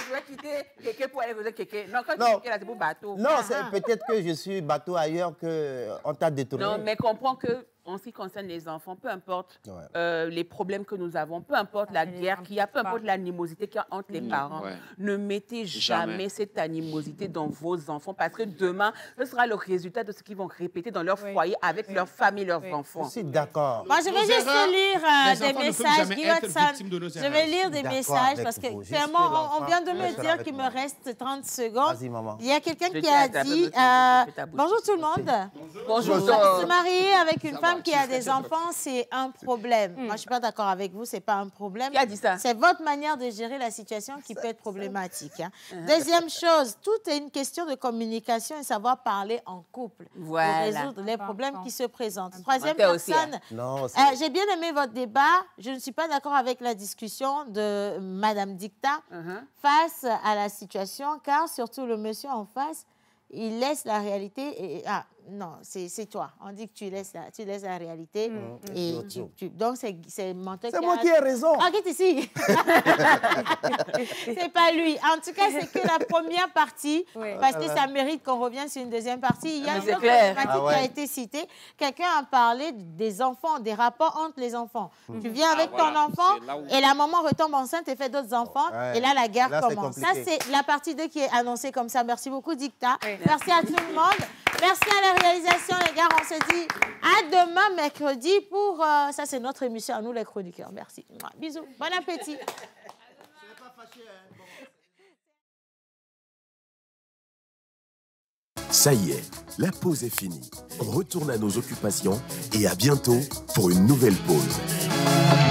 je vais quitter Kéké pour aller causer Kéké? Non, quand tu es là, c'est pour bateau. Non, c'est peut-être que je suis bateau ailleurs qu'on t'a détourné. Non, mais comprends que en ce qui concerne les enfants, peu importe les problèmes que nous avons, peu importe la guerre qu'il y a, peu importe l'animosité qu'il y a entre les parents, ne mettez jamais cette animosité dans vos enfants parce que demain, ce sera le résultat de ce qu'ils vont répéter dans leur foyer, avec leur famille, leurs enfants. Je suis d'accord. Moi, je vais juste lire des messages. Je vais lire des messages parce que clairement, on vient de me dire qu'il me reste 30 secondes. Vas-y, maman. Il y a quelqu'un qui a dit bonjour tout le monde. Bonjour. Se marier avec une femme qui a des enfants, c'est un problème. Moi, je ne suis pas d'accord avec vous, ce n'est pas un problème. Qui a dit ça? C'est votre manière de gérer la situation qui peut être problématique. Deuxième chose, tout est une question de communication et savoir parler en couple pour résoudre les problèmes qui se présentent. Troisième personne, j'ai bien aimé votre débat. Je ne suis pas d'accord avec la discussion de Madame Dicta face à la situation, car surtout le monsieur en face, il laisse la réalité et non, c'est toi. On dit que tu laisses la réalité. Et donc, c'est menteur. C'est moi qui ai raison. Arrête ici. C'est pas lui. En tout cas, c'est que la première partie, parce que ça mérite qu'on revienne sur une deuxième partie. Il y a une autre problématique qui a été citée. Quelqu'un a parlé des enfants, des rapports entre les enfants. Tu viens avec ton enfant et la maman retombe enceinte et fait d'autres enfants. Et là, la guerre commence. Ça, c'est la partie 2 qui est annoncée comme ça. Merci beaucoup, Dicta. Merci à tout le monde. Merci à la réalisation, les gars. On se dit à demain, mercredi, pour... ça, c'est notre émission à nous, les chroniqueurs. Merci. Bisous. Bon appétit. Ça y est, la pause est finie. On retourne à nos occupations et à bientôt pour une nouvelle pause.